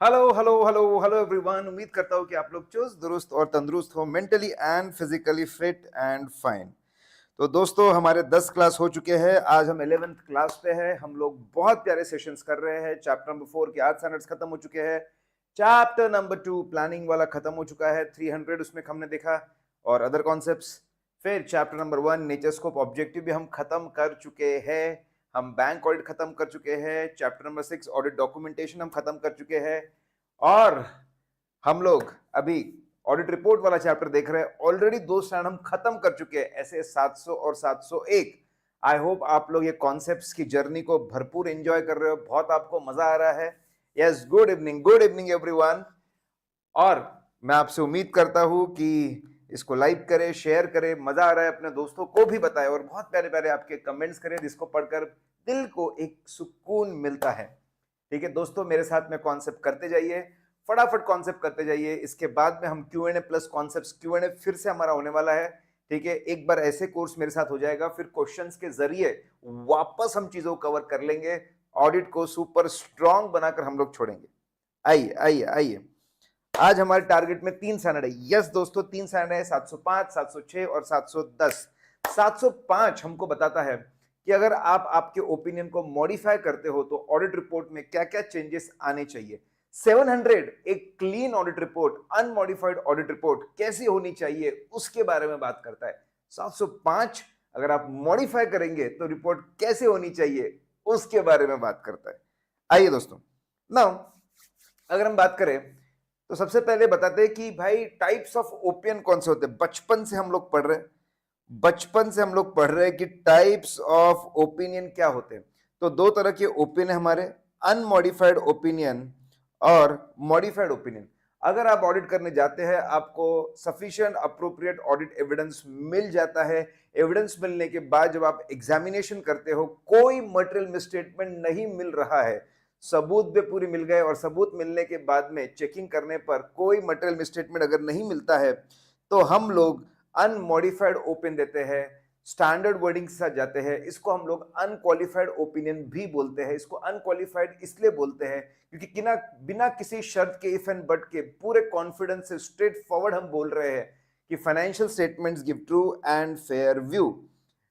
Hello hello hello hello everyone. उम्मीद करता हूँ कि आप लोग चुस्त दुरुस्त और तंदुरुस्त हो, mentally and physically fit and fine. तो दोस्तों, हमारे 10 क्लास हो चुके हैं। आज हम 11th क्लास पे हैं। हम लोग बहुत प्यारे सेशंस कर रहे हैं। चैप्टर नंबर 4 के 8 स्टैंडर्ड्स खत्म हो चुके हैं। चैप्टर नंबर 2 प्लानिंग वाला खत्म हो चुका है। 300 उसमें हमने देखा और अदर कॉन्सेप्ट्स। फिर chapter number 1 nature scope objective भी हम खत्म कर चुके हैं। हम बैंक ऑडिट खत्म कर चुके हैं। चैप्टर नंबर 6 ऑडिट डॉक्यूमेंटेशन हम खत्म कर चुके हैं। और हम लोग अभी ऑडिट रिपोर्ट वाला चैप्टर देख रहे हैं। ऑलरेडी 2 स्टैंड हम खत्म कर चुके हैं, ऐसे 700 और 701। आई होप आप लोग ये कॉन्सेप्ट्स की जर्नी को भरपूर एंजॉय कर रहे हो, बहुत आपको मजा आ रहा है। Yes, good evening everyone. और मैं आपसे उम्मीद करता हूं कि इसको लाइक करें, शेयर करें, मजा आ रहा है अपने दोस्तों को भी बताएं और बहुत प्यारे प्यारे आपके कमेंट्स करें, जिसको पढ़कर दिल को एक सुकून मिलता है। ठीक है दोस्तों, मेरे साथ में कॉन्सेप्ट करते जाइए, फटाफट कॉन्सेप्ट करते जाइए। इसके बाद में हम Q&A प्लस कॉन्सेप्ट Q&A फिर से हमारा होने वाला है। ठीक है, एक बार ऐसे कोर्स मेरे साथ हो जाएगा, फिर क्वेश्चंस के जरिए वापस हम चीजों को कवर कर लेंगे। ऑडिट को सुपर स्ट्रांग बनाकर हम लोग छोड़ेंगे। आइए आइए आइए। आज हमारे टारगेट में 3 स्टैंडर्ड है। यस दोस्तों, 3 स्टैंडर्ड है, 705, 706 और 710। 705 हमको बताता है कि अगर आप आपके ओपिनियन को मॉडिफाई करते हो तो ऑडिट रिपोर्ट में क्या क्या चेंजेस आने चाहिए। 700 एक clean audit report, unmodified audit report कैसी होनी चाहिए उसके बारे में बात करता है। 705 अगर आप मॉडिफाई करेंगे तो रिपोर्ट कैसे होनी चाहिए उसके बारे में बात करता है। आइए दोस्तों, नाउ अगर हम बात करें तो सबसे पहले बताते हैं कि भाई टाइप्स ऑफ ओपिनियन कौन से होते हैं। बचपन से हम लोग पढ़ रहे हैं, बचपन से हम लोग पढ़ रहे हैं कि टाइप्स ऑफ ओपिनियन क्या होते हैं। तो 2 तरह के ओपिनियन हमारे, अनमॉडिफाइड ओपिनियन और मॉडिफाइड ओपिनियन। अगर आप ऑडिट करने जाते हैं, आपको सफिशिएंट अप्रोप्रिएट ऑडिट एविडेंस मिल जाता है। एविडेंस मिलने के बाद जब आप एग्जामिनेशन करते हो, कोई मटेरियल मिसस्टेटमेंट नहीं मिल रहा है, सबूत भी पूरी मिल गए और सबूत मिलने के बाद में चेकिंग करने पर कोई मटेरियल मिसस्टेटमेंट अगर नहीं मिलता है, तो हम लोग अनमॉडिफाइड ओपिनियन देते हैं, स्टैंडर्ड वर्डिंग के साथ जाते हैं। इसको हम लोग अनक्वालिफाइड ओपिनियन भी बोलते हैं। इसको अनक्वालिफाइड इसलिए बोलते हैं क्योंकि बिना किसी शर्त के, इफ एंड बट के, पूरे कॉन्फिडेंस से स्ट्रेट फॉरवर्ड हम बोल रहे हैं कि financial statements give true and fair view.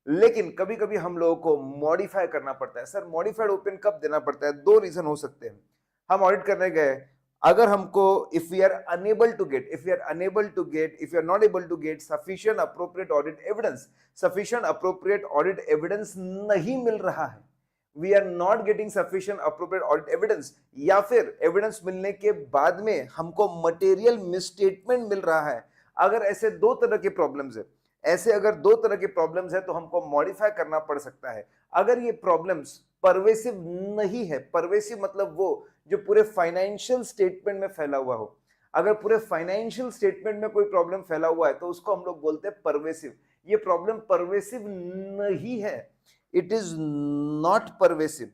लेकिन कभी कभी हम लोगों को मॉडिफाई करना पड़ता है। सर मॉडिफाइड ओपिनियन कब देना पड़ता है? 2 रीजन हो सकते हैं। हम ऑडिट करने गए, अगर हमको if we are unable to get if you are not able to get sufficient appropriate audit evidence, sufficient appropriate audit evidence नहीं मिल रहा है, we are not getting sufficient appropriate audit evidence, या फिर एविडेंस मिलने के बाद में हमको मटेरियल मिसस्टेटमेंट मिल रहा है। अगर ऐसे 2 तरह के प्रॉब्लम्स है, अगर 2 तरह के प्रॉब्लम्स है तो हमको मॉडिफाई करना पड़ सकता है। अगर ये प्रॉब्लम्स परवेसिव नहीं है, परवेसिव मतलब वो जो पूरे फाइनेंशियल स्टेटमेंट में फैला हुआ हो। अगर पूरे फाइनेंशियल स्टेटमेंट में कोई प्रॉब्लम फैला हुआ है तो उसको हम लोग बोलते हैं परवेसिव। ये प्रॉब्लम परवेसिव नहीं है, इट इज नॉट परवेसिव।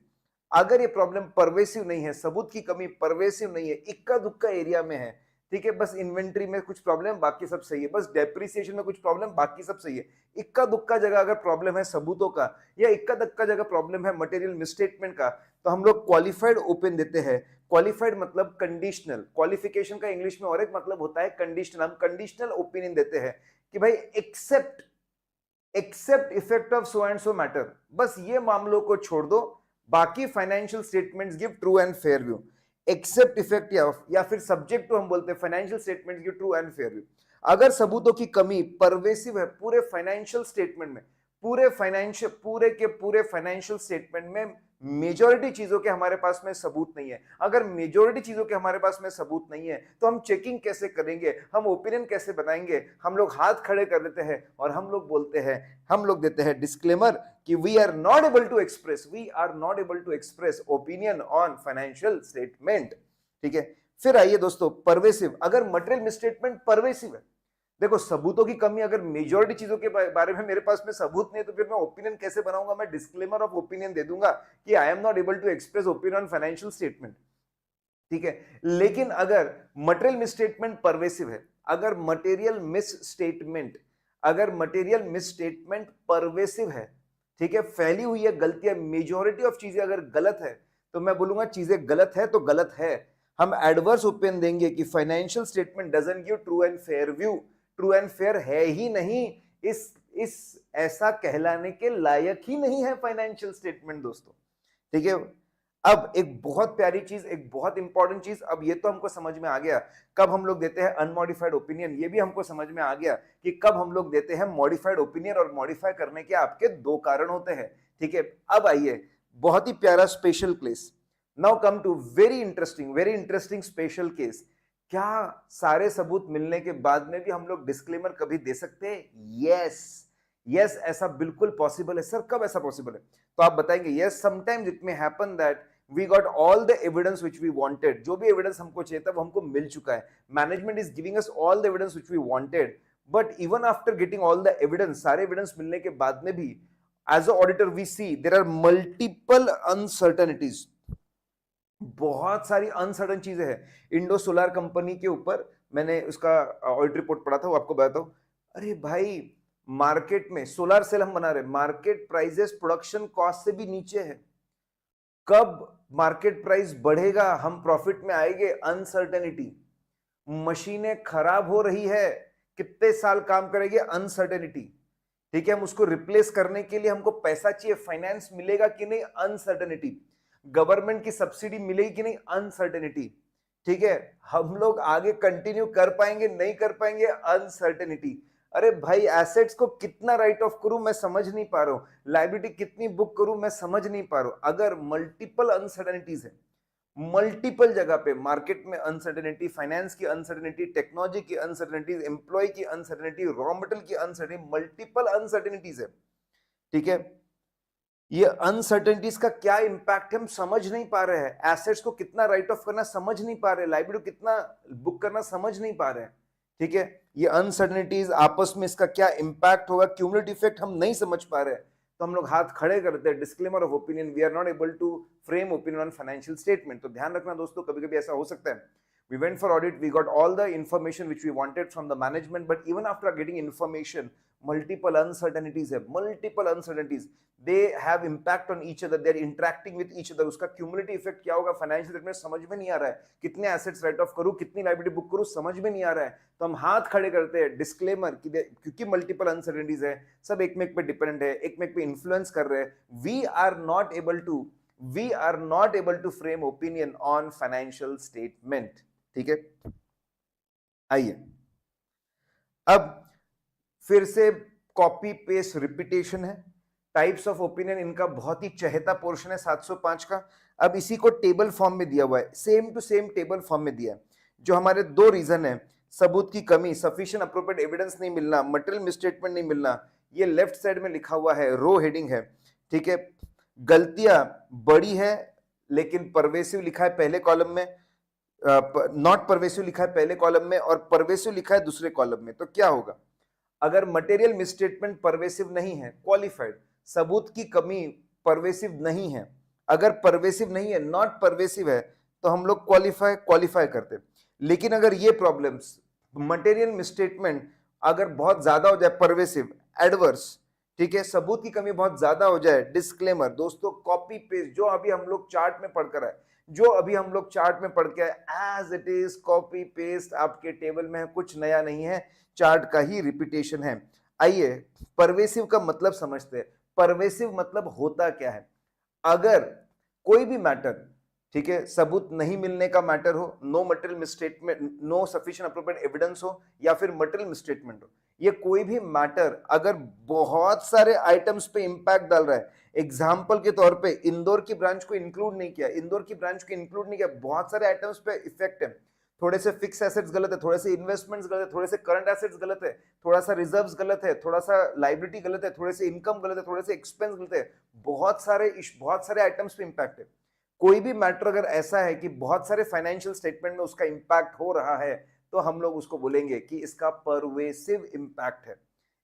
अगर ये प्रॉब्लम परवेसिव नहीं है, सबूत की कमी परवेसिव नहीं है, इक्का दुक्का एरिया में है, ठीक है, बस इन्वेंट्री में कुछ प्रॉब्लम बाकी सब सही है, बस डेप्रिसिएशन में कुछ प्रॉब्लम बाकी सब सही है, इक्का दुक्का जगह अगर प्रॉब्लम है सबूतों का, या इक्का दुक्का जगह प्रॉब्लम है मटेरियल मिसस्टेटमेंट का, तो हम लोग क्वालिफाइड ओपिनियन देते हैं। क्वालिफाइड मतलब कंडीशनल, क्वालिफिकेशन का इंग्लिश में और एक मतलब होता है कंडीशनल। हम कंडीशनल ओपिनियन देते हैं कि भाई except effect of so and so matter, बस ये मामलों को छोड़ दो, बाकी financial statements give true and fair view. Except effect या फिर सब्जेक्ट टू हम बोलते हैं financial statements give true and fair view. अगर सबूतों की कमी परवेसिव है पूरे फाइनेंशियल स्टेटमेंट में, पूरे फाइनेंशियल स्टेटमेंट में मेजॉरिटी चीजों के हमारे पास में सबूत नहीं है, अगर मेजॉरिटी चीजों के हमारे पास में सबूत नहीं है तो हम चेकिंग कैसे करेंगे, हम ओपिनियन कैसे बनाएंगे? हम लोग हाथ खड़े कर देते हैं और हम लोग देते हैं डिस्क्लेमर कि we are not able to express opinion on financial statement. ठीक है, फिर आइए दोस्तों, परवेसिव। अगर मटेरियल मिसस्टेटमेंट परवेसिव है, देखो सबूतों की कमी, अगर मेजॉरिटी चीजों के बारे में मेरे पास में सबूत नहीं है तो फिर मैं ओपिनियन कैसे बनाऊंगा? मैं डिस्क्लेमर ऑफ ओपिनियन दे दूंगा कि I am not able to express opinion on financial statement. ठीक है, लेकिन अगर मटेरियल मिसस्टेटमेंट परवेसिव है, अगर मटेरियल मिसस्टेटमेंट परवेसिव है, ठीक है, फैली हुई है गलतियां, मेजॉरिटी ऑफ चीजें अगर गलत है, तो मैं बोलूंगा चीजें गलत है तो गलत है। हम एडवर्स ओपिनियन देंगे कि financial statement doesn't give true and fair view, true and fair है ही नहीं, इस ऐसा कहलाने के लायक ही नहीं है फाइनेंशियल स्टेटमेंट दोस्तों। ठीक है, अब एक बहुत प्यारी चीज, एक बहुत इंपॉर्टेंट चीज, अब ये तो हमको समझ में आ गया कब हम लोग देते हैं अनमॉडिफाइड ओपिनियन, ये भी हमको समझ में आ गया कि कब हम लोग देते हैं मॉडिफाइड ओपिनियन, और मॉडिफाई करने के आपके दो कारण होते हैं। ठीक है, अब आइए बहुत ही प्यारा special case, now come to very interesting special case. क्या सारे सबूत मिलने के बाद में भी हम लोग डिस्क्लेमर कभी दे सकते हैं? यस, ऐसा बिल्कुल पॉसिबल है। सर कब ऐसा पॉसिबल है? तो आप बताएंगे yes, sometimes it may happen that we got all the evidence which we wanted, जो भी एविडेंस हमको चाहिए था वो हमको मिल चुका है, management is giving us all the evidence which we wanted, but even after getting all the evidence, सारे एविडेंस मिलने के बाद में भी as a auditor we see there are multiple uncertainties, बहुत सारी अनसर्टन चीजें हैं। इंडो सोलार कंपनी के ऊपर मैंने उसका ऑडिट रिपोर्ट पढ़ा था, वो आपको बताता हूं। अरे भाई, मार्केट में सोलर सेल हम बना रहे, मार्केट प्राइसेस प्रोडक्शन कॉस्ट से भी नीचे है। कब मार्केट प्राइस बढ़ेगा, हम प्रॉफिट में आएंगे? अनसर्टेनिटी। मशीनें खराब हो रही है, कितने साल काम करेंगे? अनसर्टेनिटी। ठीक है, हम उसको रिप्लेस करने के लिए हमको पैसा चाहिए, फाइनेंस मिलेगा कि नहीं? अनसर्टेनिटी। गवर्नमेंट की सब्सिडी मिलेगी कि नहीं? अनसर्टेनिटी। ठीक है, हम लोग आगे कंटिन्यू कर पाएंगे नहीं कर पाएंगे? अनसर्टेनिटी। अरे भाई, एसेट्स को कितना राइट ऑफ करूं मैं समझ नहीं पा रहा हूं, लायबिलिटी कितनी बुक करूं मैं समझ नहीं पा रहा हूं। अगर मल्टीपल अनसर्टेनिटीज है, मल्टीपल जगह पे, मार्केट में अनसर्टेनिटी, फाइनेंस की अनसर्टेनिटी, टेक्नोलॉजी की अनसर्टेनिटीज, एम्प्लॉय की अनसर्टेनिटी, रॉ मटेरियल की अनसर्टेनिटी, मल्टीपल अनसर्टेनिटीज है। ठीक है, ये अनसर्टेनिटीज का क्या इंपैक्ट है हम समझ नहीं पा रहे हैं, एसेट्स को कितना राइट ऑफ करना समझ नहीं पा रहे, लायबिलिटी कितना बुक करना समझ नहीं पा रहे हैं। ठीक है, ये अनसर्टेनिटीज आपस में इसका क्या इंपैक्ट होगा, क्यूमुलेटिव इफेक्ट हम नहीं समझ पा रहे हैं, तो हम लोग हाथ खड़े करते हैं, disclaimer of opinion, we are not able to frame opinion on financial statement. तो ध्यान रखना दोस्तों, कभी कभी ऐसा हो सकता है, we went for audit, we got all the information which we wanted from the management, but even after getting information, multiple uncertainties have, multiple uncertainties, they have impact on each other, they're interacting with each other, उसका cumulative effect क्या होगा financial statement समझ में नहीं आ रहा है, कितने assets right of करूं, कितनी लायबिलिटी बुक करूं समझ में नहीं आ रहा है, तो हम हाथ खड़े करते हैं, डिस्क्लेमर, क्योंकि मल्टीपल अनसर्टेनिटीज है, सब एक में एक पे डिपेंडेंट है, एक में एक पे इन्फ्लुएंस कर रहे हैं, we are not able to frame opinion on financial statement. ठीक है, आइए अब फिर से कॉपी पेस्ट रिपीटेशन है, टाइप्स ऑफ ओपिनियन इनका बहुत ही चहेता पोर्शन है 705 का। अब इसी को टेबल फॉर्म में दिया हुआ है, same to same table form में दिया है। जो हमारे दो रीजन है, सबूत की कमी, सफिशिएंट अप्रोप्रिएट एविडेंस नहीं मिलना, मटेरियल मिसस्टेटमेंट नहीं मिलना, ये लेफ्ट साइड में लिखा हुआ है, रो हेडिंग है। ठीक है, गलतियां बड़ी है लेकिन परवेसिव लिखा है पहले कॉलम में, नॉट परवेसिव लिखा है पहले कॉलम में, और परवेसिव लिखा है दूसरे कॉलम में। तो क्या होगा, अगर मटेरियल मिसस्टेटमेंट परवेसिव नहीं है, क्वालिफाइड, सबूत की कमी परवेसिव नहीं है, अगर परवेसिव नहीं है, नॉट परवेसिव है, तो हम लोग क्वालिफाई करते। लेकिन अगर ये प्रॉब्लम्स, मटेरियल मिसस्टेटमेंट अगर बहुत ज्यादा हो जाए, परवेसिव, एडवर्स, ठीक है, सबूत की कमी बहुत ज्यादा हो जाए, डिस्क्लेमर। दोस्तों कॉपी पेस्ट जो अभी हम लोग चार्ट में पढ़कर आए, पढ़ के as it is copy paste आपके टेबल में है, कुछ नया नहीं है, चार्ट का ही रिपीटेशन है। आइए परवेसिव का मतलब समझते हैं। परवेसिव मतलब होता क्या है, अगर कोई भी मैटर, ठीक है, सबूत नहीं मिलने का मैटर हो, no material misstatement, no sufficient appropriate evidence हो, या फिर मटेरियल मिसस्टेटमेंट हो, ये कोई भी मैटर अगर बहुत सारे आइटम्स पे इंपैक्ट डाल रहा है, एग्जाम्पल के तौर पे इंदौर की ब्रांच को इंक्लूड नहीं किया, बहुत सारे आइटम्स पे इफेक्ट है, थोड़े से फिक्स एसेट्स गलत है, थोड़े से इन्वेस्टमेंट्स गलत है, थोड़े से करंट एसेट्स गलत है, थोड़ा सा रिजर्व्स गलत है, थोड़ा सा लायबिलिटी गलत है, थोड़े से इनकम गलत है, थोड़े से एक्सपेंस गलत है, बहुत सारे आइटम्स पे इंपैक्ट है। कोई भी मैटर अगर ऐसा है कि बहुत सारे फाइनेंशियल स्टेटमेंट में उसका इंपैक्ट हो रहा है, तो हम लोग उसको बोलेंगे कि इसका परवेसिव इंपैक्ट है,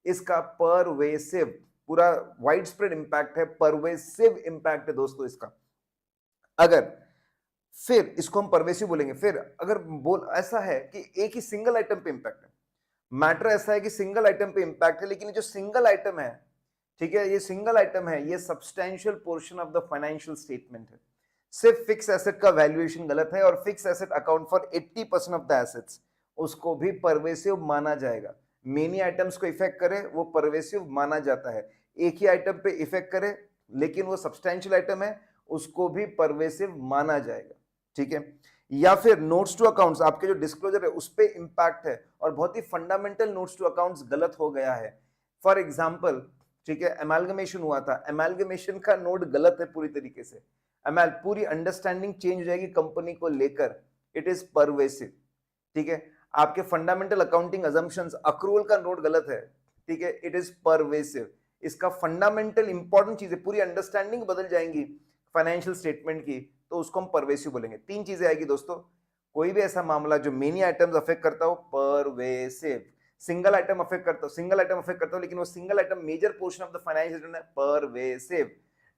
इसका परवेसिव, पूरा वाइड स्प्रेड इंपैक्ट है, परवेसिव इंपैक्ट है दोस्तों इसका। अगर फिर इसको हम परवेसिव बोलेंगे। फिर अगर बोल ऐसा है कि एक ही सिंगल आइटम पे इंपैक्ट है, मैटर ऐसा है कि सिंगल आइटम पे इंपैक्ट है, लेकिन ये जो सिंगल आइटम है, ठीक है, ये सिंगल आइटम है, ये substantial portion of the financial statement है, सिर्फ फिक्स एसेट का वैल्यूएशन गलत है और fix asset account for 80% of the assets, उसको भी परवेसिव माना जाएगा। मेनी आइटम्स को इफेक्ट करे वो परवेसिव माना जाता है, एक ही आइटम पे इफेक्ट करे लेकिन वो सब्सटैंशियल आइटम है, उसको भी परवेसिव माना जाएगा। ठीक है, या फिर नोट्स टू अकाउंट्स, आपके जो डिस्क्लोजर है उस पे इंपैक्ट है और बहुत ही फंडामेंटल नोट्स टू अकाउंट्स गलत हो गया है। फॉर एग्जाम्पल, ठीक है, एमालगमेशन हुआ था, एमालगमेशन का नोट गलत है पूरी तरीके से, पूरी अंडरस्टैंडिंग चेंज हो जाएगी कंपनी को लेकर, इट इज परवेसिव। ठीक है, आपके फंडामेंटल अकाउंटिंग अजम्पशंस, अक्रूवल का नोट गलत है, ठीक है, इट इज परवेसिव। इसका फंडामेंटल इंपॉर्टेंट चीजें, पूरी अंडरस्टैंडिंग बदल जाएंगी फाइनेंशियल स्टेटमेंट की, तो उसको हम परवेसिव बोलेंगे। तीन चीजें आएगी दोस्तों, कोई भी ऐसा मामला जो मेनी आइटम्स अफेक्ट करता हो, परवेसिव। सिंगल आइटम अफेक्ट करता हो लेकिन वो single item major portion of the financial है, परवेसिव।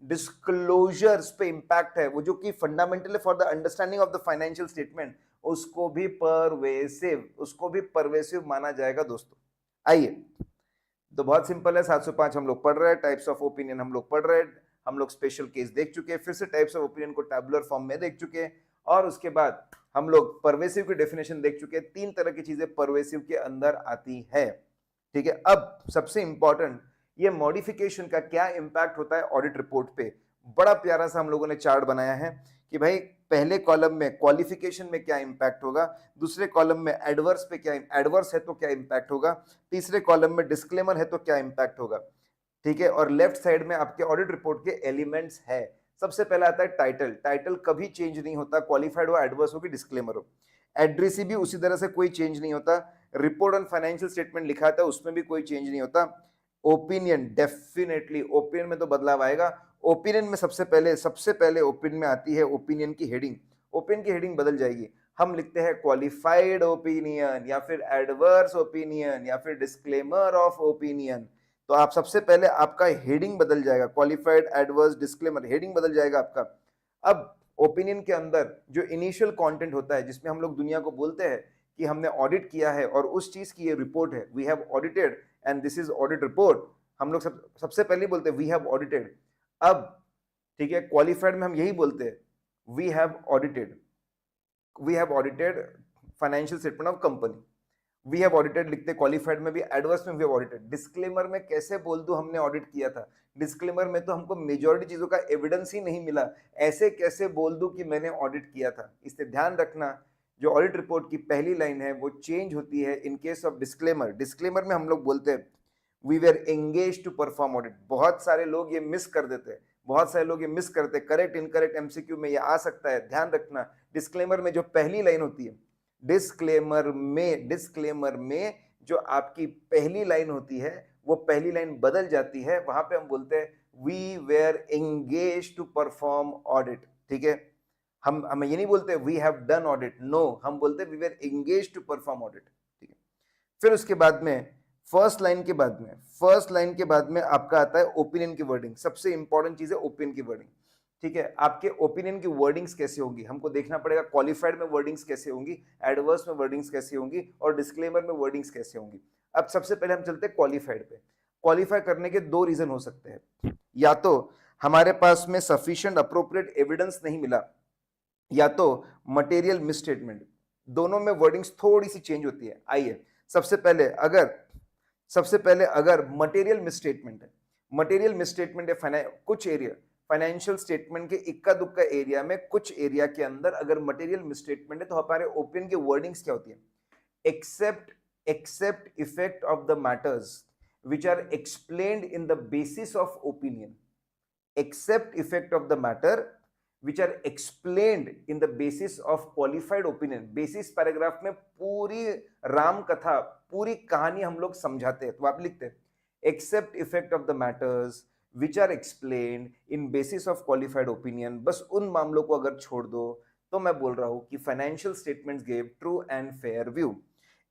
डिस्क्लोजर्स पे इंपैक्ट है, वो जो कि fundamental for the understanding of the financial statement, उसको भी परवेसिव माना जाएगा दोस्तों। आइए, तो बहुत सिंपल है, 705 हम लोग पढ़ रहे हैं, टाइप्स ऑफ ओपिनियन हम लोग पढ़ रहे हैं, हम लोग स्पेशल केस देख चुके हैं, फिर से टाइप्स ऑफ ओपिनियन को टैबुलर फॉर्म में देख चुके हैं, और उसके बाद हम लोग परवेसिव की डेफिनेशन देख चुके हैं। तीन तरह की चीजें परवेसिव के अंदर आती है। ठीक है, अब सबसे इंपॉर्टेंट, ये मॉडिफिकेशन का क्या इंपैक्ट होता है ऑडिट रिपोर्ट पे। बड़ा प्यारा सा हम लोगों ने चार्ट बनाया है कि भाई पहले कॉलम में क्वालिफिकेशन में क्या इंपैक्ट होगा, दूसरे कॉलम में एडवर्स पे क्या, एडवर्स है तो क्या इंपैक्ट होगा, तीसरे कॉलम में डिस्क्लेमर है तो क्या इंपैक्ट होगा। ठीक है, और लेफ्ट साइड में आपके ऑडिट रिपोर्ट के एलिमेंट्स है। सबसे पहला आता है टाइटल, टाइटल कभी चेंज नहीं होता, क्वालिफाइड हो, एडवर्स हो कि डिस्क्लेमर हो। एड्रेसी भी उसी तरह से कोई चेंज नहीं होता, रिपोर्ट ऑन फाइनेंशियल स्टेटमेंट लिखा था उसमें भी कोई चेंज नहीं होता। ओपिनियन, डेफिनेटली ओपिनियन में तो बदलाव आएगा। ओपिनियन में सबसे पहले ओपिनियन में आती है ओपिनियन की हेडिंग, ओपिनियन की हेडिंग बदल जाएगी। हम लिखते हैं क्वालिफाइड ओपिनियन या फिर एडवर्स ओपिनियन या फिर डिस्क्लेमर ऑफ ओपिनियन, तो आप सबसे पहले आपका हेडिंग बदल जाएगा, क्वालिफाइड, एडवर्स, डिस्क्लेमर, हेडिंग बदल जाएगा आपका। अब ओपिनियन के अंदर जो इनिशियल कंटेंट होता है जिसमें हम लोग दुनिया को बोलते हैं कि हमने ऑडिट किया है और उस चीज की ये रिपोर्ट है, we have audited and this is audit report, हम लोग सबसे पहले बोलते हैं वी हैव ऑडिटेड। अब ठीक है, क्वालिफाइड में हम यही बोलते हैं we have audited financial statement of company, we have audited लिखते, क्वालिफाइड में भी, एडवर्स में वी हैव ऑडिटेड। डिस्क्लेमर में कैसे बोल दूं हमने ऑडिट किया था, डिस्क्लेमर में तो हमको मेजॉरिटी चीजों का एविडेंस ही नहीं मिला, ऐसे कैसे बोल दूं कि मैंने ऑडिट किया था। इससे ध्यान रखना, जो ऑडिट रिपोर्ट की पहली लाइन है वो चेंज होती है in case of disclaimer. Disclaimer में हम लोग बोलते हैं we were engage to perform audit. बहुत सारे लोग ये मिस कर देते हैं, करेक्ट इनकरेक्ट एमसीक्यू में ये आ सकता है, ध्यान रखना। डिस्क्लेमर में जो पहली लाइन होती है, डिस्क्लेमर में जो आपकी पहली लाइन होती है वो पहली लाइन बदल जाती है, वहां पे हम बोलते हैं we were engage to perform audit. ठीक है, हम ये नहीं बोलते we have done audit, no, हम बोलते we were engage to perform audit. ठीक है, फिर उसके बाद में फर्स्ट लाइन के बाद में आपका आता है ओपिनियन की वर्डिंग। सबसे इंपॉर्टेंट चीज है ओपिनियन की वर्डिंग। ठीक है, आपके ओपिनियन की वर्डिंग्स कैसे होंगी हमको देखना पड़ेगा, क्वालिफाइड में वर्डिंग्स कैसे होंगी, एडवर्स में वर्डिंग्स कैसे होंगी और डिस्क्लेमर में वर्डिंग्स कैसे होंगी। अब सबसे पहले हम चलते हैं क्वालिफाइड पे। क्वालिफाई करने के दो रीजन हो सकते हैं, या तो हमारे पास में सफिशिएंट अप्रोप्रिएट एविडेंस नहीं मिला, या तो मटेरियल मिसस्टेटमेंट, दोनों में वर्डिंग्स थोड़ी सी चेंज होती है। आइए, सबसे पहले अगर मटेरियल मिसस्टेटमेंट है, कुछ एरिया फाइनेंशियल स्टेटमेंट के इक्का दुक्का एरिया में, कुछ एरिया के अंदर अगर मटेरियल मिसस्टेटमेंट है तो हमारे ओपिनियन की वर्डिंग्स क्या होती है, except effect of the matters which are explained in the basis of opinion, except effect of the matter which are explained in the basis of qualified opinion। Basis paragraph में पूरी राम कथा, पूरी कहानी हम लोग समझाते हैं, तो आप लिखते हैं except effect of the matters which are explained in basis of qualified opinion. बस उन मामलों को अगर छोड़ दो तो मैं बोल रहा हूं कि financial statements give true and fair view.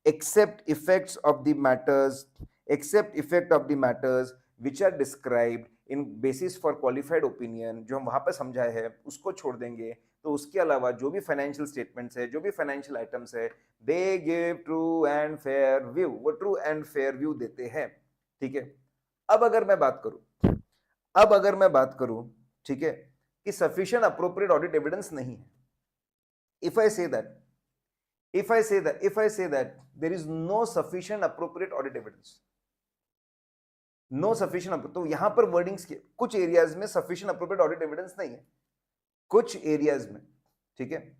Except effects of the matters, except effect of the matters which are described in basis for qualified opinion, जो हम वहां पर समझाए हैं उसको छोड़ देंगे। तो उसके अलावा जो भी फाइनेंशियल स्टेटमेंट्स है, जो भी फाइनेंशियल आइटम्स है, they give true and fair view, वो ट्रू एंड फेयर व्यू देते हैं। ठीक है, अब अगर मैं बात करूं, ठीक है, कि sufficient appropriate audit evidence नहीं है. If I say that there is no sufficient appropriate audit evidence, no sufficient, तो यहां पर वर्डिंग्स के कुछ एरियाज में सफिशिएंट अप्रोप्रिएट ऑडिट एविडेंस नहीं है, कुछ एरियाज में, ठीक है,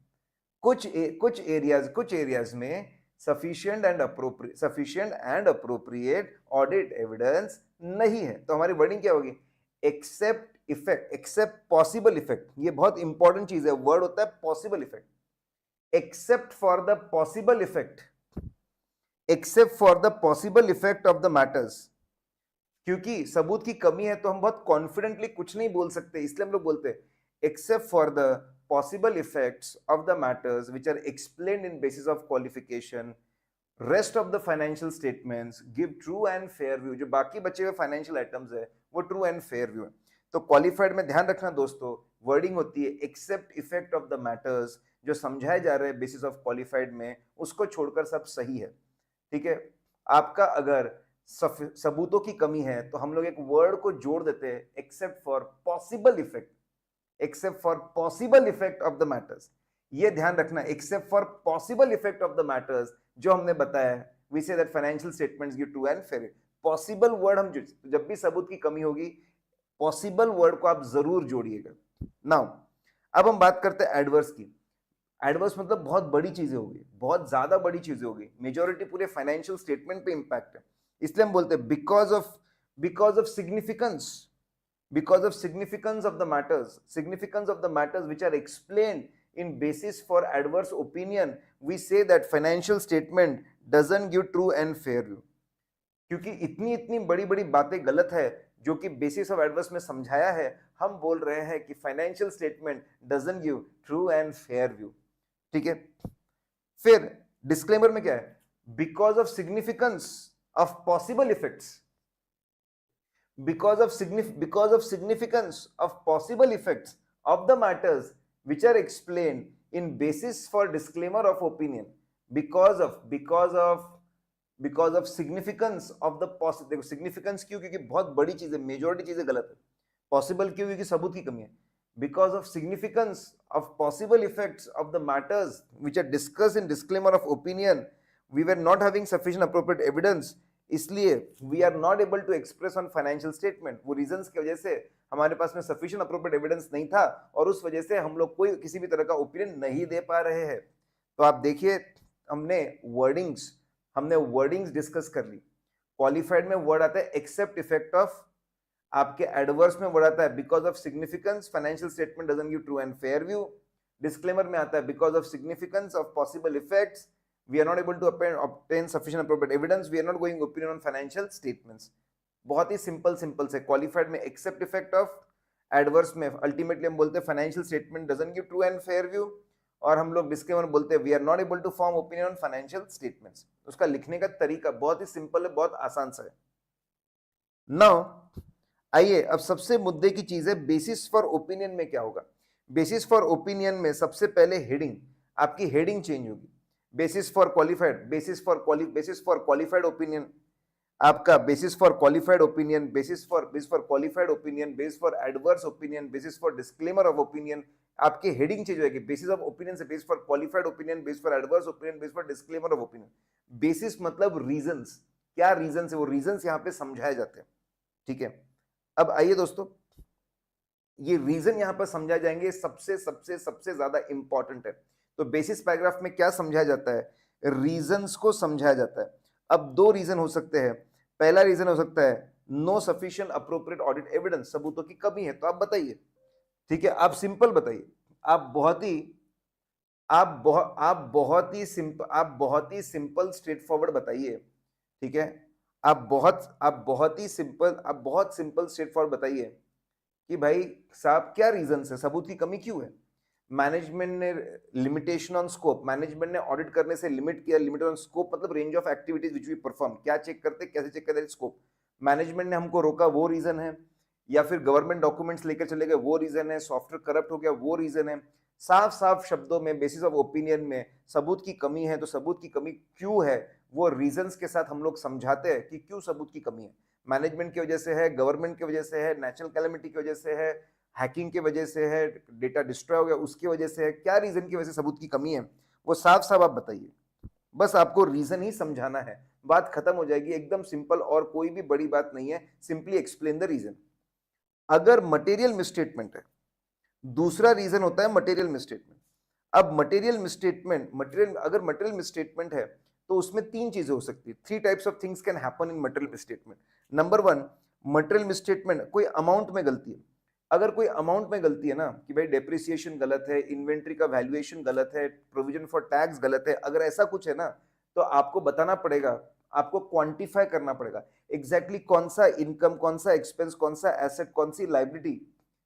कुछ एरियाज में sufficient and appropriate audit evidence नहीं है. तो हमारी वर्डिंग क्या होगी? Except possible effect. ये बहुत इंपॉर्टेंट चीज है, वर्ड होता है possible effect. Except for the possible effect of the matters. क्योंकि सबूत की कमी है तो हम बहुत कॉन्फिडेंटली कुछ नहीं बोल सकते, इसलिए हम लोग बोलते हैं except for the possible effects of the matters which are explained in basis of qualification, rest of the financial statements give true and fair view. जो बाकी बचे हुए फाइनेंशियल आइटम्स है वो ट्रू एंड फेयर व्यू है. तो qualified में ध्यान रखना दोस्तों, वर्डिंग होती है except effect of the matters. जो समझाए जा रहे हैं बेसिस ऑफ क्वालिफाइड में, उसको छोड़कर सब सही है, ठीक है. आपका अगर सबूतों की कमी है तो हम लोग एक वर्ड को जोड़ देते हैं, except for possible effect of the matters. ये ध्यान रखना, except for possible effect of the matters जो हमने बताया, we say that financial statements give true and fair. Possible word हम जब भी सबूत की कमी होगी, पॉसिबल वर्ड को आप जरूर जोड़िएगा. नाउ अब हम बात करते हैं एडवर्स की. एडवर्स मतलब बहुत बड़ी चीजें होगी, बहुत ज्यादा बड़ी चीजें होगी, मेजॉरिटी पूरे फाइनेंशियल स्टेटमेंट पे इंपैक्ट है. इसलिए हम बोलते हैं because of significance of the matters which are explained in basis for adverse opinion, we say that financial statement doesn't give true and fair view. क्योंकि इतनी बड़ी बातें गलत है जो कि बेसिस ऑफ एडवर्स में समझाया है, हम बोल रहे हैं कि financial statement doesn't give true and fair view, ठीक है. फिर डिस्क्लेमर में क्या है? Because of significance of possible effects, because of significance of possible effects of the matters which are explained in basis for disclaimer of opinion, because of significance of the देखो significance क्यों? क्योंकि बहुत बड़ी चीज है, मेजॉरिटी चीजें गलत है. पॉसिबल क्यों? क्योंकि सबूत की कमी है. because of significance of possible effects of the matters which are discussed in disclaimer of opinion, we were not having sufficient appropriate evidence, इसलिए we are not able to express on financial statement. वो reasons की वजह से हमारे पास में sufficient appropriate evidence नहीं था और उस वजह से हम लोग कोई किसी भी तरह का opinion नहीं दे पा रहे हैं. तो आप देखिए, हमने wordings डिस्कस कर ली. क्वालिफाइड में वर्ड आता है एक्सेप्ट इफेक्ट ऑफ, आपके एडवर्स में वर्ड आता है because of significance financial statement doesn't give true and fair view. Disclaimer में आता है because of significance of possible effects we are not able to obtain sufficient appropriate evidence, we are not going opinion on financial statements. बहुत ही simple से. Qualified में except effect of, adverse में ultimately हम बोलते हैं financial statement doesn't give true and fair view, और हम लोग डिस्क्लेमर बोलते हैं we are not able to form opinion on financial statements. उसका लिखने का तरीका बहुत ही सिंपल है, बहुत आसान सा है. नाउ आइए अब सबसे मुद्दे की चीज है बेसिस फॉर ओपिनियन में क्या होगा. बेसिस फॉर ओपिनियन में सबसे पहले हेडिंग, आपकी हेडिंग चेंज होगी. Basis for qualified, basis for qualified opinion, आपका basis for qualified opinion, basis for qualified opinion, basis for adverse opinion, basis for disclaimer of opinion. आपकी हेडिंग चेंज होगी. Basis of opinion से basis for qualified opinion, basis for adverse opinion, basis for disclaimer of opinion. Basis मतलब reasons, क्या reasons है, वो reasons यहां पे समझाए जाते हैं, ठीक है. अब आइए दोस्तों, ये रीजन यहां पर समझाए जाएंगे, सबसे ज्यादा इंपॉर्टेंट है. तो बेसिस पैराग्राफ में क्या समझाया जाता है? रीजंस को समझाया जाता है. अब दो रीजन हो सकते हैं. पहला रीजन हो सकता है no sufficient appropriate audit evidence, सबूतों की कमी है. तो आप बताइए, ठीक है, आप सिंपल बताइए, आप बहुत ही सिंपल स्ट्रेट फॉरवर्ड बताइए, ठीक है. आप बहुत सिंपल स्ट्रेट फॉरवर्ड बताइए कि भाई साहब क्या रीजन है, सबूत की कमी क्यों है. मैनेजमेंट ने लिमिटेशन ऑन स्कोप, मैनेजमेंट ने ऑडिट करने से लिमिट किया. लिमिट ऑन स्कोप मतलब range of activities which we perform, क्या चेक करते, कैसे चेक करते, स्कोप. मैनेजमेंट ने हमको रोका, वो रीजन है. या फिर गवर्नमेंट डॉक्यूमेंट्स लेकर चले गए, वो रीजन है. सॉफ्टवेयर करप्ट हो गया, वो रीजन है. साफ शब्दों में बेसिस ऑफ ओपिनियन में सबूत की कमी है. तो सबूत की कमी क्यों है, वो रीजंस के साथ हम लोग समझाते हैं कि क्यों सबूत की कमी है. मैनेजमेंट की वजह से है, गवर्नमेंट की वजह से है, नेचुरल कैलेमिटी की वजह से है, हैकिंग की वजह से है, डेटा डिस्ट्रॉय हो गया उसकी वजह से है, क्या रीजन की वजह से सबूत की कमी है, वो साफ साफ आप बताइए। बस आपको रीजन ही समझाना है, बात खत्म हो जाएगी, एकदम सिंपल, और कोई भी बड़ी बात नहीं है, सिंपली एक्सप्लेन द रीजन। अगर मटेरियल मिसस्टेटमेंट है, दूसरा रीजन होता है मटेरियल मिसस्टेटमेंट। अब मटेरियल मिसस्टेटमेंट, मटेरियल अगर मटेरियल मिसस्टेटमेंट है तो उसमें तीन चीजें हो सकती है, three types of things can happen in material misstatement. Number one, material misstatement कोई अमाउंट में गलती है। अगर कोई अमाउंट में गलती है ना, कि भाई डेप्रिसिएशन गलत है, इन्वेंट्री का वैल्यूएशन गलत है, प्रोविजन फॉर टैक्स गलत है, अगर ऐसा कुछ है ना, तो आपको बताना पड़ेगा, आपको क्वांटिफाई करना पड़ेगा एग्जैक्टली कौन सा इनकम, कौन सा एक्सपेंस, कौन सा एसेट, कौन सी लाइबिलिटी,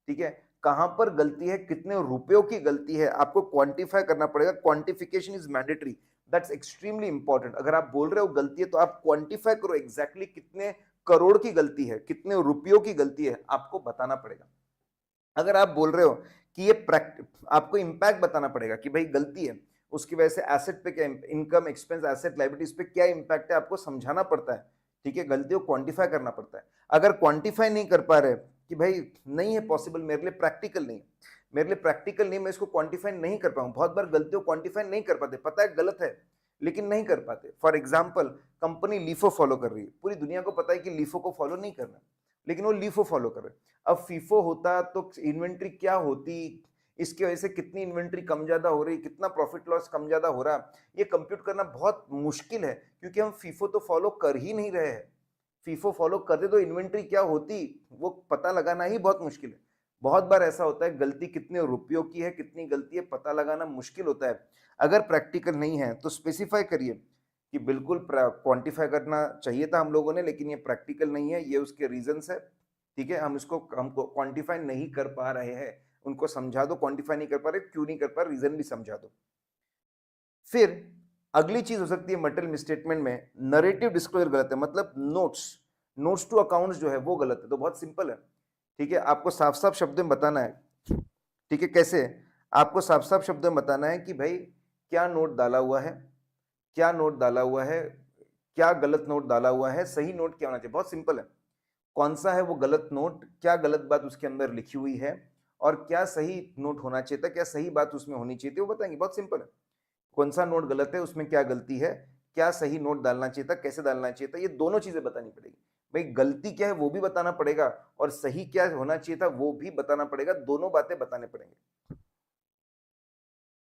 ठीक है, कहां पर गलती है, कितने रुपयों की गलती है, आपको क्वांटिफाई करना पड़ेगा। Quantification is mandatory, that's extremely important. अगर आप बोल रहे हो गलती है तो आप क्वांटिफाई करो एग्जैक्टली कितने करोड़ की गलती है, कितने रुपयों की गलती है, आपको बताना पड़ेगा। अगर आप बोल रहे हो कि ये आपको इंपैक्ट बताना पड़ेगा कि भाई गलती है, उसकी वजह से एसेट पे क्या, इनकम एक्सपेंस एसेट लायबिलिटीज पे क्या इंपैक्ट है, आपको समझाना पड़ता है, ठीक है, गलती को क्वांटिफाई करना पड़ता है। अगर क्वांटिफाई नहीं कर पा रहे कि भाई नहीं है पॉसिबल, मेरे लिए प्रैक्टिकल नहीं, मेरे लिए प्रैक्टिकल नहीं, मैं इसको क्वांटिफाई नहीं कर पाऊँ, बहुत बार गलतियों को क्वांटिफाई नहीं कर पाते, पता है गलत है लेकिन नहीं कर पाते। For example, company LIFO follow कर रही है, पूरी दुनिया को पता है कि लीफो को फॉलो नहीं करना, लेकिन वो लीफो फॉलो कर रहे हैं। अब फीफो होता तो इन्वेंट्री क्या होती, इसकी वजह से कितनी इन्वेंट्री कम ज्यादा हो रही, कितना प्रॉफिट लॉस कम ज्यादा हो रहा, ये कंप्यूट करना बहुत मुश्किल है, क्योंकि हम फीफो तो फॉलो कर ही नहीं रहे हैं। फीफो फॉलो करते तो इन्वेंट्री क्या होती वो पता लगाना ही बहुत मुश्किल है। बहुत बार ऐसा होता है गलती कितने रुपयों की है, कितनी गलती है, पता लगाना मुश्किल होता है। अगर प्रैक्टिकल नहीं है तो स्पेसिफाई करिए कि बिल्कुल क्वांटिफाई करना चाहिए था हम लोगों ने, लेकिन ये प्रैक्टिकल नहीं है, ये उसके रीजंस है, ठीक है, हमको क्वांटिफाई नहीं कर पा रहे हैं, उनको समझा दो, क्वांटिफाई नहीं कर पा रहे, क्यों नहीं कर पा रहे, रीजन भी समझा दो। फिर अगली चीज हो सकती है मटेरियल मिसस्टेटमेंट में, नरेटिव डिस्क्लोजर गलत है, मतलब नोट्स टू अकाउंट्स जो है वो गलत है। तो बहुत सिंपल है, ठीक है, आपको साफ साफ शब्दों में बताना है, ठीक है, कैसे, आपको साफ साफ शब्दों में बताना है कि भाई क्या नोट डाला हुआ है, क्या नोट डाला हुआ है, क्या गलत नोट डाला हुआ है, सही नोट क्या होना चाहिए, बहुत सिंपल है। कौन सा है वो गलत नोट, क्या गलत बात उसके अंदर लिखी हुई है, और क्या सही नोट होना चाहिए था, क्या सही बात उसमें होनी चाहिए थी, वो बताएंगे, बहुत सिंपल है। कौन सा नोट गलत है, उसमें क्या गलती है, क्या सही नोट डालना चाहिए था, कैसे डालना चाहिए था, ये दोनों चीजें बतानी पड़ेगी। भाई गलती क्या है वो भी बताना पड़ेगा, और सही क्या होना चाहिए था वो भी बताना पड़ेगा, दोनों बातें बताने पड़ेंगे,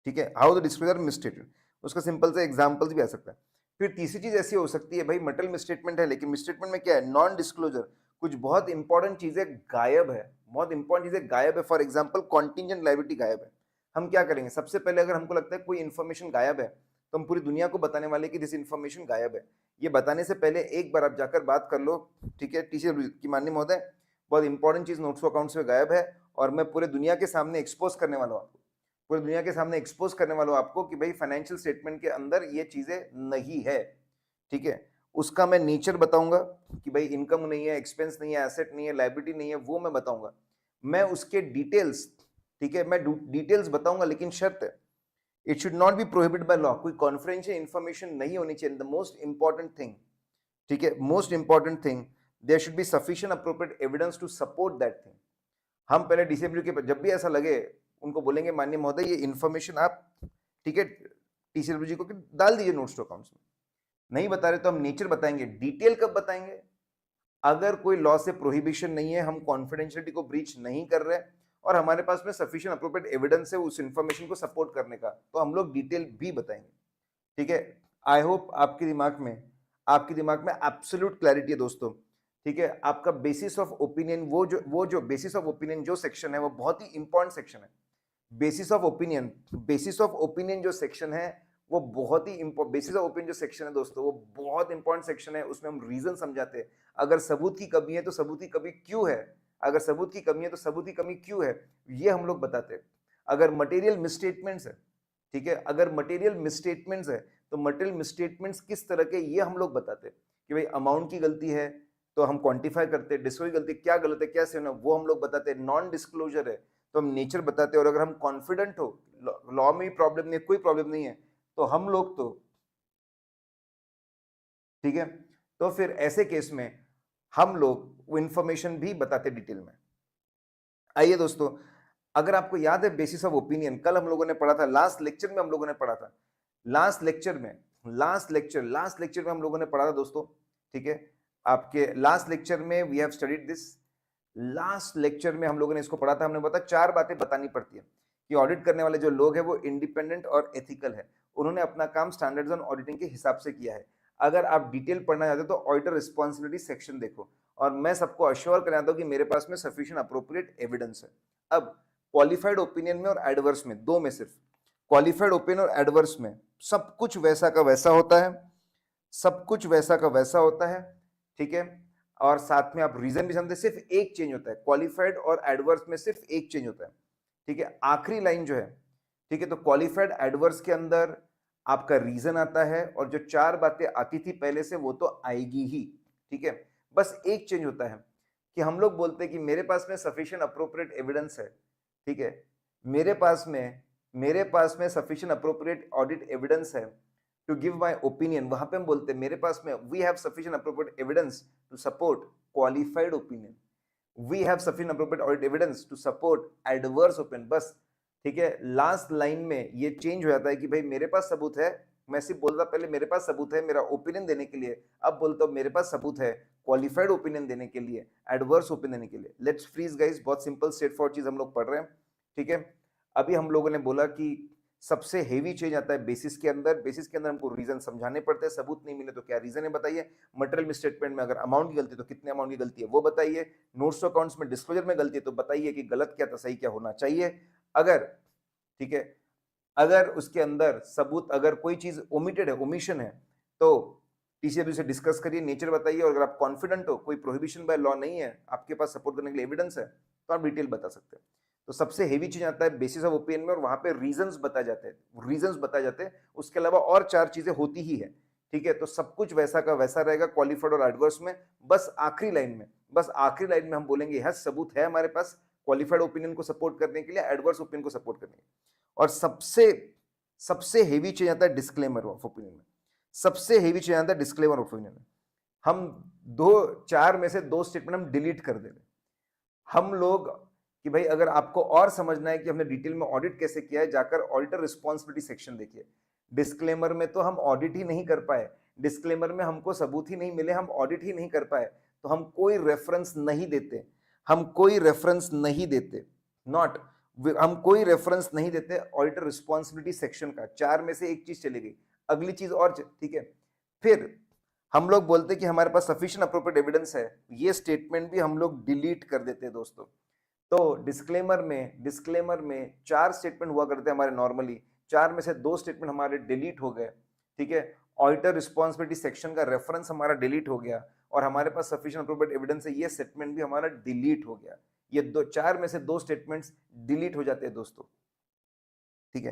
ठीक है। हाउ द डिस्क्लोजर मिसस्टेटेड, उसका सिंपल से एग्जांपल्स भी आ सकता है। फिर तीसरी चीज ऐसी हो सकती है, भाई मटेरियल मिसस्टेटमेंट है, लेकिन मिसस्टेटमेंट में क्या है, नॉन डिस्क्लोजर, कुछ बहुत इंपॉर्टेंट चीजें गायब है, बहुत इंपॉर्टेंट चीजें गायब है। फॉर एग्जाम्पल कॉन्टिजेंट लायबिलिटी गायब है। हम क्या करेंगे, सबसे पहले अगर हमको लगता है कोई इन्फॉर्मेशन गायब है, तो हम पूरी दुनिया को बताने वाले कि दिस इन्फॉर्मेशन गायब है। ये बताने से पहले एक बार आप जाकर बात कर लो, ठीक है, टीचर की माननीय महोदय, बहुत इंपॉर्टेंट चीज नोट्स अकाउंट्स में गायब है, और मैं पूरे दुनिया के सामने एक्सपोज करने वाला हूँ आपको, पूरी दुनिया के सामने एक्सपोज करने वाला हूं आपको कि भाई फाइनेंशियल स्टेटमेंट के अंदर ये चीजें नहीं है, ठीक है। उसका मैं नेचर बताऊंगा कि भाई इनकम नहीं है, एक्सपेंस नहीं है, एसेट नहीं है, लायबिलिटी नहीं है, वो मैं बताऊंगा। मैं उसके डिटेल्स, ठीक है, मैं डिटेल्स बताऊंगा, लेकिन शर्त है, it should not be prohibited by law, कोई कॉन्फिडेंशियल इंफॉर्मेशन नहीं होनी चाहिए। द मोस्ट इंपॉर्टेंट थिंग, ठीक है, most important thing, there should be sufficient appropriate evidence to support that thing. हम पहले डीसीडब्ल्यू के जब भी ऐसा लगे उनको बोलेंगे माननीय महोदय ये इन्फॉर्मेशन आप, ठीक है, टीसीडब्ल्यू जी को डाल दीजिए नोट्स टू अकाउंट्स में। नहीं बता रहे तो हम नेचर बताएंगे, डिटेल कब बताएंगे, अगर कोई लॉ से प्रोहिबिशन नहीं है, हम कॉन्फिडेंशियलिटी को ब्रीच नहीं कर रहे, और हमारे पास में सफिशिएंट अप्रोप्रिएट एविडेंस है उस इन्फॉर्मेशन को सपोर्ट करने का, तो हम लोग डिटेल भी बताएंगे, ठीक है। आई होप आपके दिमाग में एब्सोल्यूट क्लैरिटी है दोस्तों, ठीक है। आपका बेसिस ऑफ ओपिनियन, वो जो बेसिस ऑफ ओपिनियन जो सेक्शन है वो बहुत ही इंपॉर्टेंट सेक्शन है। बेसिस ऑफ ओपिनियन जो सेक्शन है वो बहुत ही बेसिस ऑफ ओपिनियन जो सेक्शन है दोस्तों वो बहुत इंपॉर्टेंट सेक्शन है। उसमें हम रीजन समझाते हैं, अगर सबूत की कमी है तो सबूत की कमी क्यों है, अगर सबूत की कमी है तो सबूत की कमी क्यों है, ये हम लोग बताते हैं। अगर मटेरियल मिसस्टेटमेंट्स है, ठीक है, अगर मटेरियल मिसस्टेटमेंट्स है तो मटेरियल मिसस्टेटमेंट्स किस तरह के, ये हम लोग बताते हैं कि भाई अमाउंट की गलती है तो हम क्वांटिफाई करते हैं, डिस्क्लोज गलती क्या गलत है, क्या सही है वो हम लोग बताते हैं, नॉन डिस्क्लोजर है तो हम नेचर बताते हैं, और अगर हम कॉन्फिडेंट हो, लॉ में प्रॉब्लम नहीं है, कोई प्रॉब्लम नहीं है, तो हम लोग तो, ठीक है, तो फिर ऐसे केस में हम लोग वो इंफॉर्मेशन भी बताते डिटेल में। आइए दोस्तों, अगर आपको याद है बेसिस ऑफ ओपिनियन कल हम लोगों ने पढ़ा था, लास्ट लेक्चर में हम लोगों ने पढ़ा था, लास्ट लेक्चर में हम लोगों ने पढ़ा था दोस्तों, ठीक है। आपके लास्ट लेक्चर में we have studied this, last lecture में हम लोगों ने इसको पढ़ा था। हमने बताया 4 बातें बतानी पड़ती है कि ऑडिट करने वाले जो लोग हैं वो इंडिपेंडेंट और एथिकल है, उन्होंने अपना काम स्टैंडर्ड्स ऑन ऑडिटिंग के हिसाब से किया है। अगर आप डिटेल पढ़ना चाहते हो तो ऑडिटर रिस्पॉन्सिबिलिटी सेक्शन देखो, और मैं सबको अश्योर कराता हूं कि मेरे पास में सफिशिएंट अप्रोप्रिएट एविडेंस है। अब क्वालिफाइड ओपिनियन में और एडवर्स में, दो में सिर्फ, क्वालिफाइड ओपिनियन और एडवर्स में सब कुछ वैसा का वैसा होता है, सब कुछ वैसा का वैसा होता है, ठीक है। और साथ में आप रीजन भी समझते, सिर्फ एक चेंज होता है, क्वालिफाइड और एडवर्स में सिर्फ एक चेंज होता है, ठीक है। आखिरी लाइन जो है, ठीक है, तो क्वालिफाइड एडवर्स के अंदर आपका रीजन आता है, और जो 4 बातें आती थी पहले से वो तो आएगी ही, ठीक है। बस एक चेंज होता है कि हम लोग बोलते हैं कि मेरे पास में सफिशिएंट अप्रोप्रिएट एविडेंस है, ठीक है, मेरे पास में सफिशिएंट अप्रोप्रिएट ऑडिट एविडेंस है टू गिव माय ओपिनियन। वहां पे हम बोलते हैं मेरे पास में we have sufficient appropriate evidence to support qualified opinion, we have sufficient appropriate audit evidence to support adverse opinion. बस, ठीक है। लास्ट लाइन में ये चेंज हो जाता है कि भाई मेरे पास सबूत है, मैं सिर्फ बोलता पहले मेरे पास सबूत है मेरा ओपिनियन देने के लिए, अब बोलता हूं मेरे पास सबूत है क्वालिफाइड ओपिनियन देने के लिए, एडवर्स ओपिनियन देने के लिए। लेट्स फ्रीज गाइस, बहुत सिंपल स्ट्रेट फॉरवर्ड चीज हम लोग पढ़ रहे हैं, ठीक है। अभी हम लोगों ने बोला कि सबसे हेवी चेंज आता है बेसिस के अंदर, बेसिस के अंदर हमको रीजन समझाने पड़ते हैं, सबूत नहीं मिले तो क्या रीजन है बताइए, मटेरियल मिसस्टेटमेंट में अगर अमाउंट की गलती है तो कितने अमाउंट की गलती है वो बताइए, नोट्स अकाउंट्स में डिस्क्लोजर में गलती है तो बताइए कि गलत क्या था सही क्या होना चाहिए। अगर, ठीक है, अगर उसके अंदर सबूत, अगर कोई चीज ओमिटेड है, ओमिशन है, तो टीसीएबी से डिस्कस करिए, नेचर बताइए, और अगर आप कॉन्फिडेंट हो कोई प्रोहिबिशन बाय लॉ नहीं है, आपके पास सपोर्ट करने के लिए एविडेंस है, तो आप डिटेल बता सकते हैं। तो सबसे हेवी चीज आता है बेसिस ऑफ ओपिनियन में, और वहां पे रीजंस बताए जाते हैं, रीजंस बताए जाते हैं, उसके अलावा और 4 चीजें होती ही है, ठीक है। तो सब कुछ वैसा का वैसा रहेगा क्वालिफाइड और एडवर्स में। बस आखिरी लाइन में, बस आखिरी लाइन में हम बोलेंगे यह सबूत है हमारे पास क्वालिफाइड ओपिनियन को सपोर्ट करने के लिए, एडवर्स ओपिनियन को सपोर्ट करने के लिए। और सबसे सबसे हेवी चेंज आता है डिस्क्लेमर ऑफ ओपिनियन में, सबसे हेवी चेंज आता है डिस्क्लेमर ऑफ ओपिनियन में। हम दो, 4 में से 2 स्टेटमेंट हम डिलीट कर दे रहे हैं। हम लोग कि भाई अगर आपको और समझना है कि हमने डिटेल में ऑडिट कैसे किया है, जाकर ऑडिटर रिस्पॉन्सिबिलिटी सेक्शन देखिए। डिस्क्लेमर में तो हम ऑडिट ही नहीं कर पाए, डिस्क्लेमर में हमको सबूत ही नहीं मिले, हम ऑडिट ही नहीं कर पाए, तो हम कोई रेफरेंस नहीं देते, हम कोई रेफरेंस नहीं देते, नॉट, हम कोई रेफरेंस नहीं देते ऑडिटर रिस्पॉन्सिबिलिटी सेक्शन का। 4 में से एक चीज चली गई, अगली चीज और, ठीक है। फिर हम लोग बोलते कि हमारे पास सफिशिएंट अप्रोप्रिएट एविडेंस है, ये स्टेटमेंट भी हम लोग डिलीट कर देते हैं दोस्तों। तो डिस्क्लेमर में 4 स्टेटमेंट हुआ करते हैं हमारे नॉर्मली, 4 में से 2 स्टेटमेंट हमारे डिलीट हो गए, ठीक है। ऑडिटर रिस्पॉन्सिबिलिटी सेक्शन का रेफरेंस हमारा डिलीट हो गया, और हमारे पास सफिशिएंट अप्रोप्रिएट एविडेंस है, ये स्टेटमेंट भी हमारा डिलीट हो गया। ये 4 में से 2 स्टेटमेंट्स डिलीट हो जाते हैं दोस्तों, ठीक है।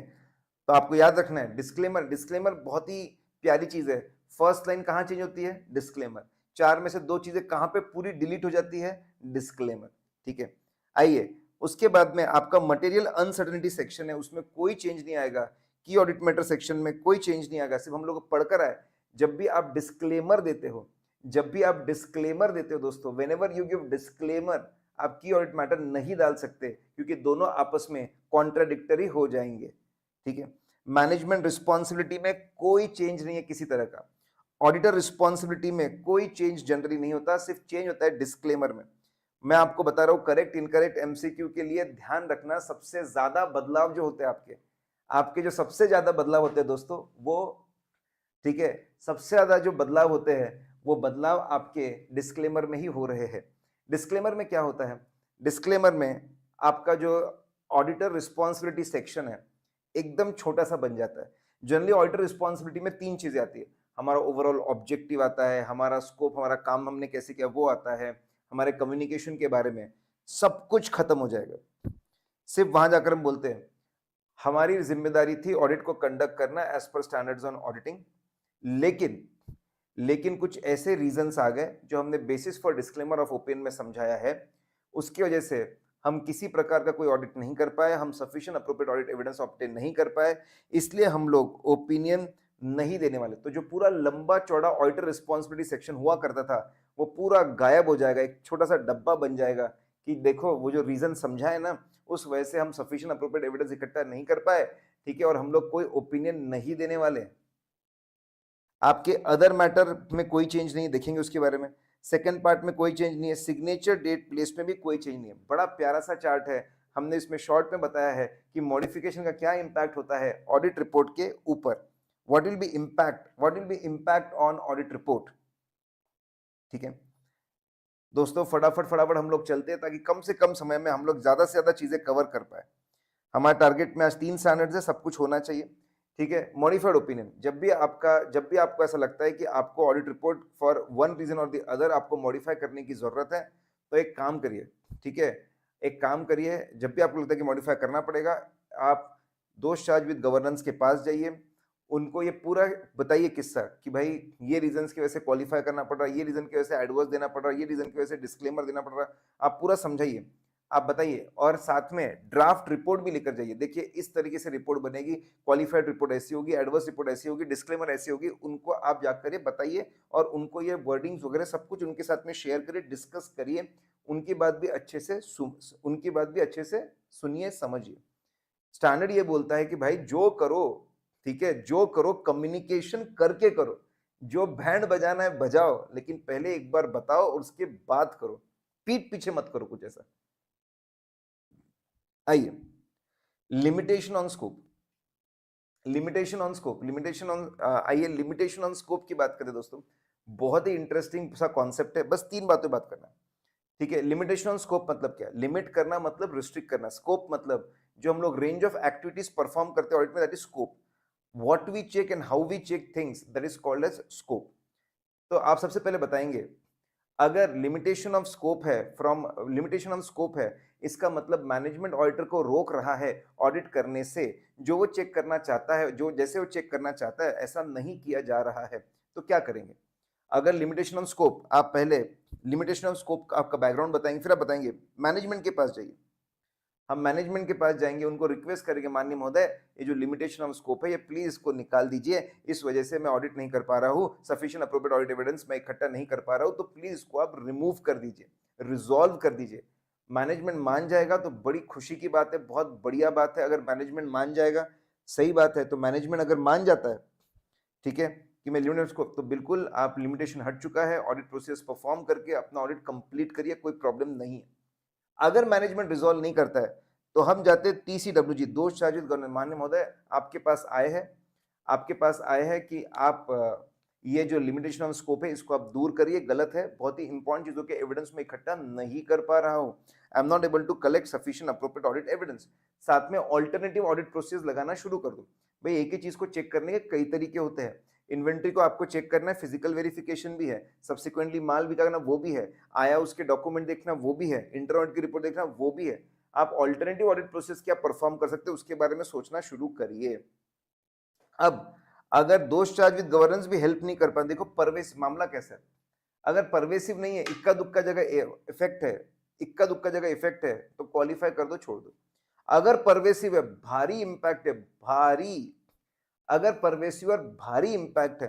तो आपको याद रखना है डिस्क्लेमर, डिस्क्लेमर बहुत ही प्यारी चीज है। फर्स्ट लाइन कहां चेंज होती है, डिस्क्लेमर। 4 में से 2 चीजें कहां पे पूरी डिलीट हो जाती है, डिस्क्लेमर, ठीक है। आइए, उसके बाद में आपका मटेरियल अनसर्टेनिटी सेक्शन है, उसमें कोई चेंज नहीं आएगा। की ऑडिट मैटर सेक्शन में कोई चेंज नहीं आएगा, सिर्फ हम लोग पढ़कर आए। जब भी आप डिस्क्लेमर देते हो, जब भी आप डिस्क्लेमर देते हो दोस्तों, when ever you give disclaimer, आप की ऑडिट मैटर नहीं डाल सकते, क्योंकि दोनों आपस में कॉन्ट्राडिक्टरी हो जाएंगे, ठीक है। मैनेजमेंट रिस्पॉन्सिबिलिटी में कोई चेंज नहीं है किसी तरह का, ऑडिटर रिस्पॉन्सिबिलिटी में कोई चेंज जनरली नहीं होता, सिर्फ चेंज होता है डिस्क्लेमर में। मैं आपको बता रहा हूं करेक्ट इनकरेक्ट एमसीक्यू के लिए ध्यान रखना, सबसे ज्यादा बदलाव जो होते हैं आपके आपके जो सबसे ज्यादा बदलाव होते हैं दोस्तों, वो, ठीक है, सबसे ज्यादा जो बदलाव होते हैं वो बदलाव आपके डिस्क्लेमर में ही हो रहे हैं। डिस्क्लेमर में क्या होता है, डिस्क्लेमर में आपका जो ऑडिटर रिस्पॉन्सिबिलिटी सेक्शन है एकदम छोटा सा बन जाता है। जनरली ऑडिटर रिस्पॉन्सिबिलिटी में 3 चीजें आती है, हमारा ओवरऑल ऑब्जेक्टिव आता है, हमारा स्कोप, हमारा काम हमने कैसे किया वो आता है, हमारे कम्युनिकेशन के बारे में, सब कुछ खत्म हो जाएगा। सिर्फ वहां जाकर हम बोलते हैं हमारी जिम्मेदारी थी ऑडिट को कंडक्ट करना as per standards on auditing, लेकिन लेकिन कुछ ऐसे रीजंस आ गए जो हमने basis for disclaimer of opinion में समझाया है, उसकी वजह से हम किसी प्रकार का कोई ऑडिट नहीं कर पाए, हम sufficient appropriate audit evidence obtain नहीं कर पाए, इसलिए हम लोग ओपिनियन नहीं देने वाले। तो जो पूरा लंबा चौड़ा ऑडिटर रिस्पॉन्सिबिलिटी सेक्शन हुआ करता था वो पूरा गायब हो जाएगा, एक छोटा सा डब्बा बन जाएगा कि देखो वो जो रीजन समझा है ना, उस वजह से हम सफिशिएंट अप्रोप्रिएट एविडेंस इकट्ठा नहीं कर पाए, ठीक है, और हम लोग कोई ओपिनियन नहीं देने वाले। आपके अदर मैटर में कोई चेंज नहीं, देखेंगे उसके बारे में। सेकंड पार्ट में कोई चेंज नहीं है, सिग्नेचर डेट प्लेस में भी कोई चेंज नहीं है। बड़ा प्यारा सा चार्ट है, हमने इसमें शॉर्ट में बताया है कि मॉडिफिकेशन का क्या इंपैक्ट होता है ऑडिट रिपोर्ट के ऊपर। What will be impact on audit report, ठीक है दोस्तों। फटाफट हम लोग चलते हैं ताकि कम से कम समय में हम लोग ज्यादा से ज्यादा चीजें कवर कर पाए। हमारे टारगेट में आज 3 स्टैंडर्ड्स है, सब कुछ होना चाहिए, ठीक है। मॉडिफाइड ओपिनियन, जब भी आपको ऐसा लगता है कि आपको audit report for one reason और द अदर आपको मॉडिफाई करने की जरूरत है, तो एक काम करिए, ठीक है, एक काम करिए, जब भी आपको लगता है कि मॉडिफाई करना पड़ेगा, आप दोस्त चार्ज विद गवर्नेंस के पास जाइए, उनको ये पूरा बताइए किस्सा कि भाई ये रीजंस की वजह से क्वालिफाई करना पड़ रहा है, ये रीजन की वजह से एडवर्स देना पड़ रहा है, ये रीजन की वजह से डिस्क्लेमर देना पड़ रहा है। आप पूरा समझाइए, आप बताइए, और साथ में ड्राफ्ट रिपोर्ट भी लेकर जाइए। देखिए इस तरीके से रिपोर्ट बनेगी, क्वालिफाइड रिपोर्ट ऐसी होगी, एडवर्स रिपोर्ट ऐसी होगी, डिस्क्लेमर ऐसी होगी, उनको आप जाकर बताइए और उनको ये वर्डिंग्स वगैरह सब कुछ उनके साथ में शेयर करिए, डिस्कस करिए, उनकी बात भी अच्छे से सुनिए, समझिए। स्टैंडर्ड ये बोलता है कि भाई जो करो, ठीक है, जो करो कम्युनिकेशन करके करो, जो बैंड बजाना है बजाओ, लेकिन पहले एक बार बताओ और उसके बाद करो, पीठ पीछे मत करो कुछ ऐसा। आइए, लिमिटेशन ऑन स्कोप, आइए लिमिटेशन ऑन स्कोप की बात करें दोस्तों। बहुत ही इंटरेस्टिंग सा कॉन्सेप्ट है, बस 3 बातों बात करना, ठीक है। लिमिटेशन ऑन स्कोप मतलब क्या? लिमिट करना मतलब रिस्ट्रिक्ट करना, स्कोप मतलब जो हम लोग रेंज ऑफ एक्टिविटीज परफॉर्म करते हैं ऑडिट में, that is scope. What we check and how we check things, that is called as scope. तो आप सबसे पहले बताएंगे, अगर लिमिटेशन ऑफ स्कोप है, इसका मतलब मैनेजमेंट ऑडिटर को रोक रहा है ऑडिट करने से, जो वो चेक करना चाहता है, जो जैसे वो चेक करना चाहता है ऐसा नहीं किया जा रहा है, तो क्या करेंगे? अगर लिमिटेशन ऑफ स्कोप, आप पहले लिमिटेशन ऑफ स्कोप आपका बैकग्राउंड बताएंगे, फिर आप बताएंगे मैनेजमेंट के पास जाइए। हम मैनेजमेंट के पास जाएंगे, उनको रिक्वेस्ट करेंगे, माननीय महोदय ये जो लिमिटेशन ऑफ स्कोप है ये प्लीज इसको निकाल दीजिए, इस वजह से मैं ऑडिट नहीं कर पा रहा हूं, सफिशिएंट अप्रोप्रिएट ऑडिट एविडेंस मैं इकट्ठा नहीं कर पा रहा हूं, तो प्लीज इसको आप रिमूव कर दीजिए, रिजॉल्व कर दीजिए। मैनेजमेंट मान जाएगा तो बड़ी खुशी की बात है, बहुत बढ़िया बात है। अगर मैनेजमेंट मान जाएगा, सही बात है, तो मैनेजमेंट अगर मान जाता है, ठीक है, कि मैं लिमिटेड स्कोप, तो बिल्कुल आप लिमिटेशन हट चुका है, ऑडिट प्रोसेस परफॉर्म करके अपना ऑडिट कंप्लीट करिए, कोई प्रॉब्लम नहीं है। अगर मैनेजमेंट रिजॉल्व नहीं करता है, तो हम जाते हैं TCWG, दोष चार्जित गवर्नेंस। माननीय महोदय आपके पास आए हैं कि आप ये जो लिमिटेशन ऑफ स्कोप है इसको आप दूर करिए, गलत है, बहुत ही इंपॉर्टेंट चीजों के एविडेंस में इकट्ठा नहीं कर पा रहा हूं, I am not able to collect sufficient appropriate audit evidence. साथ में ऑल्टरनेटिव ऑडिट प्रोसेस लगाना शुरू कर दो। भाई एक ही चीज को चेक करने के कई तरीके होते हैं, इन्वेंट्री को आपको चेक करना है, फिजिकल वेरिफिकेशन भी है, सब्सिक्वेंटली माल बिकाना वो भी है, आया उसके डॉक्यूमेंट देखना वो भी है, इंटर ऑडिट की रिपोर्ट देखना वो भी है। आप ऑल्टरनेटिव ऑडिट प्रोसेस क्या परफॉर्म कर सकते हैं उसके बारे में सोचना शुरू करिए। अब अगर दोष चार्ज विद गवर्नेंस भी हेल्प नहीं कर पाए, देखो परवेसिव मामला कैसा है, अगर परवेसिव नहीं है, इक्का दुक्का जगह इफेक्ट है, तो क्वालिफाई कर दो, छोड़ दो। अगर परवेसिव है, भारी इंपैक्ट है, अगर परवेसिव और भारी इंपैक्ट है,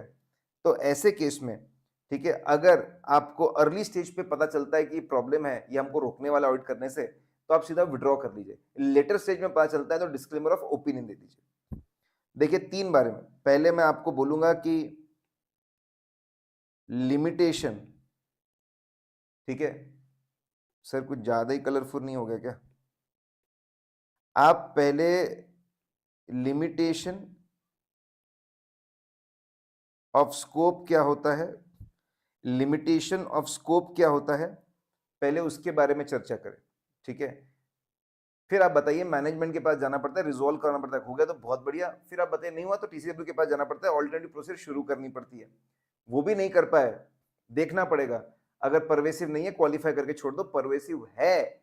तो ऐसे केस में, ठीक है, अगर आपको अर्ली स्टेज पे पता चलता है कि प्रॉब्लम है, ये हमको रोकने वाला ऑडिट करने से, तो आप सीधा विड्रॉ कर लीजिए। लेटर स्टेज में पता चलता है तो डिस्क्लेमर ऑफ ओपिनियन दे दीजिए। देखिए 3 बारे में, पहले मैं आपको बोलूंगा कि लिमिटेशन, ठीक है सर कुछ ज्यादा ही कलरफुल नहीं हो गया क्या? आप पहले लिमिटेशन ऑफ स्कोप क्या होता है, लिमिटेशन ऑफ स्कोप क्या होता है, पहले उसके बारे में चर्चा करें, ठीक है। फिर आप बताइए मैनेजमेंट के पास जाना पड़ता है, रिजॉल्व करना पड़ता है, हो गया तो बहुत बढ़िया, फिर आप बताइए नहीं हुआ तो TCW के पास जाना पड़ता है, ऑल्टरनेटिव प्रोसेस शुरू करनी पड़ती है, वो भी नहीं कर पाए, देखना पड़ेगा। अगर परवेसिव नहीं है, क्वालिफाई करके छोड़ दो, परवेसिव है,